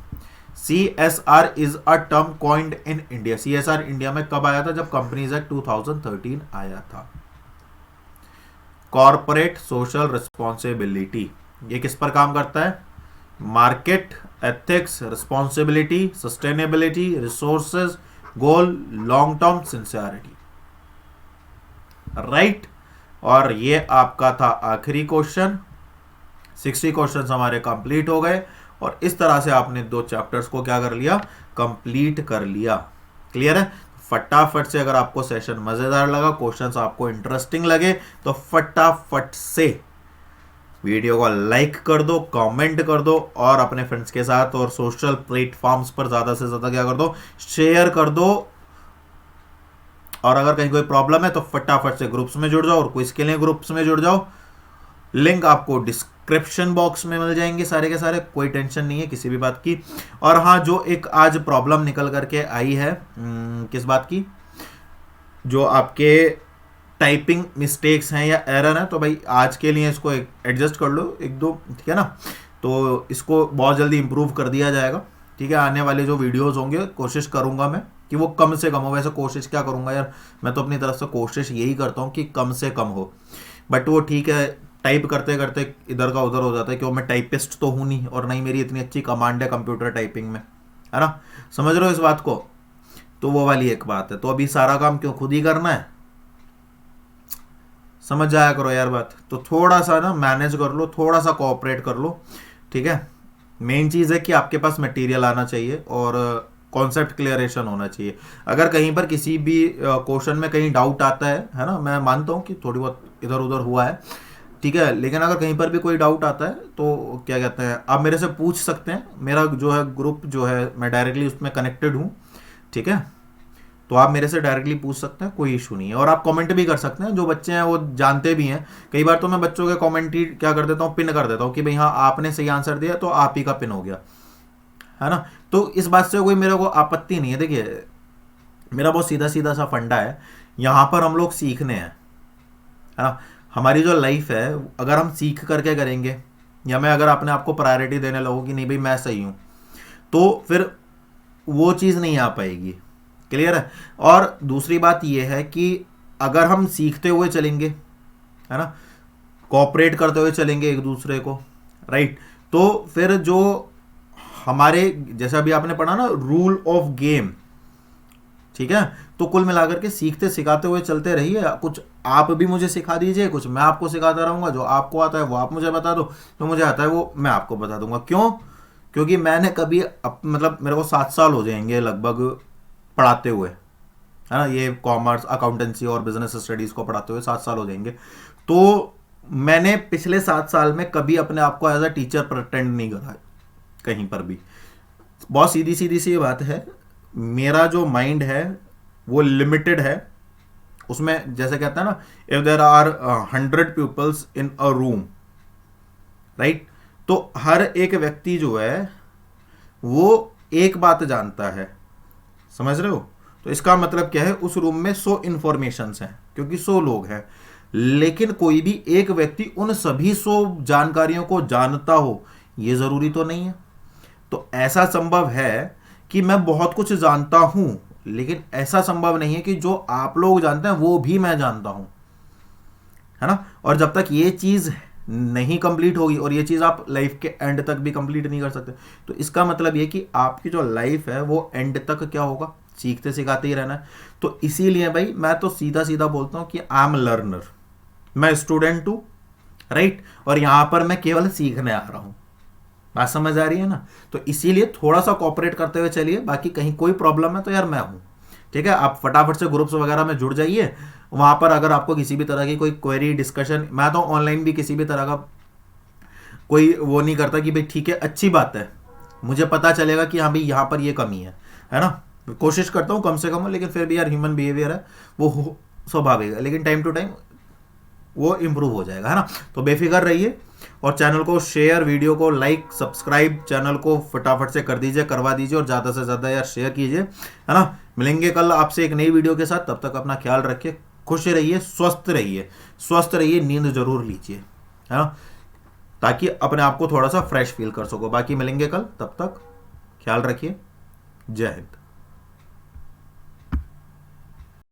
S1: CSR is a term coined in India. CSR India में कब आया था? जब कंपनीज एक्ट 2013 आया था। कॉर्पोरेट सोशल रिस्पॉन्सिबिलिटी, ये किस पर काम करता है? Market, ethics, responsibility, sustainability, resources, goal, long term sincerity. Right. और ये आपका था आखिरी क्वेश्चन। 60 क्वेश्चन हमारे कंप्लीट हो गए और इस तरह से आपने 2 चैप्टर्स को क्या कर लिया? कंप्लीट कर लिया। क्लियर है? फटाफट से, अगर आपको सेशन मजेदार लगा, क्वेश्चंस आपको इंटरेस्टिंग लगे, तो फटाफट से वीडियो को लाइक कर दो, कमेंट कर दो और अपने फ्रेंड्स के साथ और सोशल प्लेटफॉर्म्स पर ज्यादा से ज्यादा क्या कर दो? शेयर कर दो। और अगर कहीं कोई प्रॉब्लम है तो फटाफट से ग्रुप्स में जुड़ जाओ और क्विज के लिए ग्रुप्स में जुड़ जाओ। लिंक आपको डिस्क्रिप्शन बॉक्स में मिल जाएंगे सारे के सारे, कोई टेंशन नहीं है किसी भी बात की। और हाँ, जो एक आज प्रॉब्लम निकल करके आई है, किस बात की? जो आपके टाइपिंग मिस्टेक्स हैं या एरर हैं, तो भाई आज के लिए इसको एडजस्ट कर लो 1-2, ठीक है ना। तो इसको बहुत जल्दी इंप्रूव कर दिया जाएगा, ठीक है। आने वाले जो वीडियोस होंगे कोशिश करूंगा मैं कि वो कम से कम हो। वैसे कोशिश क्या करूंगा यार, मैं तो अपनी तरफ से कोशिश यही करता हूँ कि कम से कम हो, बट वो ठीक है, टाइप करते करते इधर का उधर हो जाता है, क्यों मैं टाइपिस्ट तो हूँ नहीं और नहीं मेरी इतनी अच्छी कमांड है कंप्यूटर टाइपिंग में, है ना। समझ रहे हो इस बात को? तो वो वाली एक बात है। तो अभी सारा काम क्यों खुद ही करना है, समझ जाया करो यार बात। तो थोड़ा सा ना मैनेज कर लो, थोड़ा सा कोऑपरेट कर लो, ठीक है। मेन चीज़ है कि आपके पास मटेरियल आना चाहिए और कॉन्सेप्ट क्लियरेशन होना चाहिए। अगर कहीं पर किसी भी क्वेश्चन में कहीं डाउट आता है ना, मैं मानता हूँ कि थोड़ी बहुत इधर उधर हुआ है, ठीक है, लेकिन अगर कहीं पर भी कोई डाउट आता है तो क्या कहते हैं, आप मेरे से पूछ सकते हैं। मेरा जो है ग्रुप जो है, मैं डायरेक्टली उसमें कनेक्टेड हूँ, ठीक है। तो आप मेरे से डायरेक्टली पूछ सकते हैं, कोई इशू नहीं है। और आप कमेंट भी कर सकते हैं, जो बच्चे हैं वो जानते भी हैं। कई बार तो मैं बच्चों के कमेंट ही क्या कर देता हूँ, पिन कर देता हूँ कि भाई हाँ आपने सही आंसर दिया तो आप ही का पिन हो गया, है ना। तो इस बात से कोई मेरे को आपत्ति नहीं है। देखिए, मेरा बहुत सीधा सीधा सा फंडा है, यहाँ पर हम लोग सीखने हैं, है ना। हमारी जो लाइफ है, अगर हम सीख करके करेंगे या मैं अगर अपने आप को प्रायोरिटी देने लगूँ कि नहीं भाई मैं सही हूँ, तो फिर वो चीज़ नहीं आ पाएगी। क्लियर है? और दूसरी बात यह है कि अगर हम सीखते हुए चलेंगे, है ना, कोऑपरेट करते हुए चलेंगे एक दूसरे को, राइट, तो फिर जो हमारे, जैसा अभी आपने पढ़ा ना, रूल ऑफ गेम, ठीक है। तो कुल मिलाकर के सीखते सिखाते हुए चलते रहिए। कुछ आप भी मुझे सिखा दीजिए, कुछ मैं आपको सिखाता रहूंगा। जो आपको आता है वो आप मुझे बता दो, जो मुझे आता है वो मैं आपको बता दूंगा। क्यों? क्योंकि मैंने कभी मतलब मेरे को 7 साल हो जाएंगे लगभग पढ़ाते हुए, है ना, ये कॉमर्स, अकाउंटेंसी और बिजनेस स्टडीज़ को पढ़ाते हुए 7 साल हो जाएंगे। तो मैंने पिछले 7 साल में कभी अपने आप को एज अ टीचर प्रिटेंड नहीं करा कहीं पर भी। बहुत सीधी सीधी सी बात है, मेरा जो माइंड है वो लिमिटेड है। उसमें जैसे कहते हैं ना, if there are 100 peoples in a room, right, तो हर एक व्यक्ति जो है वो एक बात जानता है, समझ रहे हो? तो इसका मतलब क्या है, उस रूम में 100 इंफॉर्मेशंस हैं क्योंकि 100 लोग हैं, लेकिन कोई भी एक व्यक्ति उन सभी 100 जानकारियों को जानता हो ये जरूरी तो नहीं है। तो ऐसा संभव है कि मैं बहुत कुछ जानता हूं, लेकिन ऐसा संभव नहीं है कि जो आप लोग जानते हैं वो भी मैं जानता हूं, है ना। और जब तक ये चीज नहीं कंप्लीट होगी, और ये चीज आप लाइफ के एंड तक भी कंप्लीट नहीं कर सकते, तो इसका मतलब ये कि आपकी जो लाइफ है वो एंड तक क्या होगा, सीखते सिखाते ही रहना है। तो इसीलिए भाई मैं तो सीधा सीधा बोलता हूं कि आई एम लर्नर, मैं स्टूडेंट हूं, राइट, और यहां पर मैं केवल सीखने आ रहा हूं। बात समझ आ रही है ना? तो इसीलिए थोड़ा सा कॉपरेट करते हुए चलिए, बाकी कहीं कोई प्रॉब्लम है तो यार मैं हूं, ठीक है। आप फटाफट से ग्रुप्स वगैरह में जुड़ जाइए, वहां पर अगर आपको किसी भी तरह की कोई क्वेरी, डिस्कशन, मैं तो ऑनलाइन भी किसी भी तरह का कोई वो नहीं करता कि भाई ठीक है अच्छी बात है, मुझे पता चलेगा कि हाँ भाई यहाँ पर ये कमी है ना। कोशिश करता हूँ कम से कम, लेकिन फिर भी यार ह्यूमन बिहेवियर है, वो स्वाभाविक है, लेकिन टाइम टू टाइम वो इम्प्रूव हो जाएगा, है ना। तो बेफिक्र रहिए, और चैनल को शेयर, वीडियो को लाइक, सब्सक्राइब चैनल को फटाफट से कर दीजिए, करवा दीजिए, और ज़्यादा से ज़्यादा यार शेयर कीजिए, है ना। मिलेंगे कल आपसे एक नई वीडियो के साथ, तब तक अपना ख्याल रखिए, खुश रहिए, स्वस्थ रहिए, नींद जरूर लीजिए, है ना, ताकि अपने आप को थोड़ा सा फ्रेश फील कर सको। बाकी मिलेंगे कल, तब तक ख्याल रखिए, जय हिंद।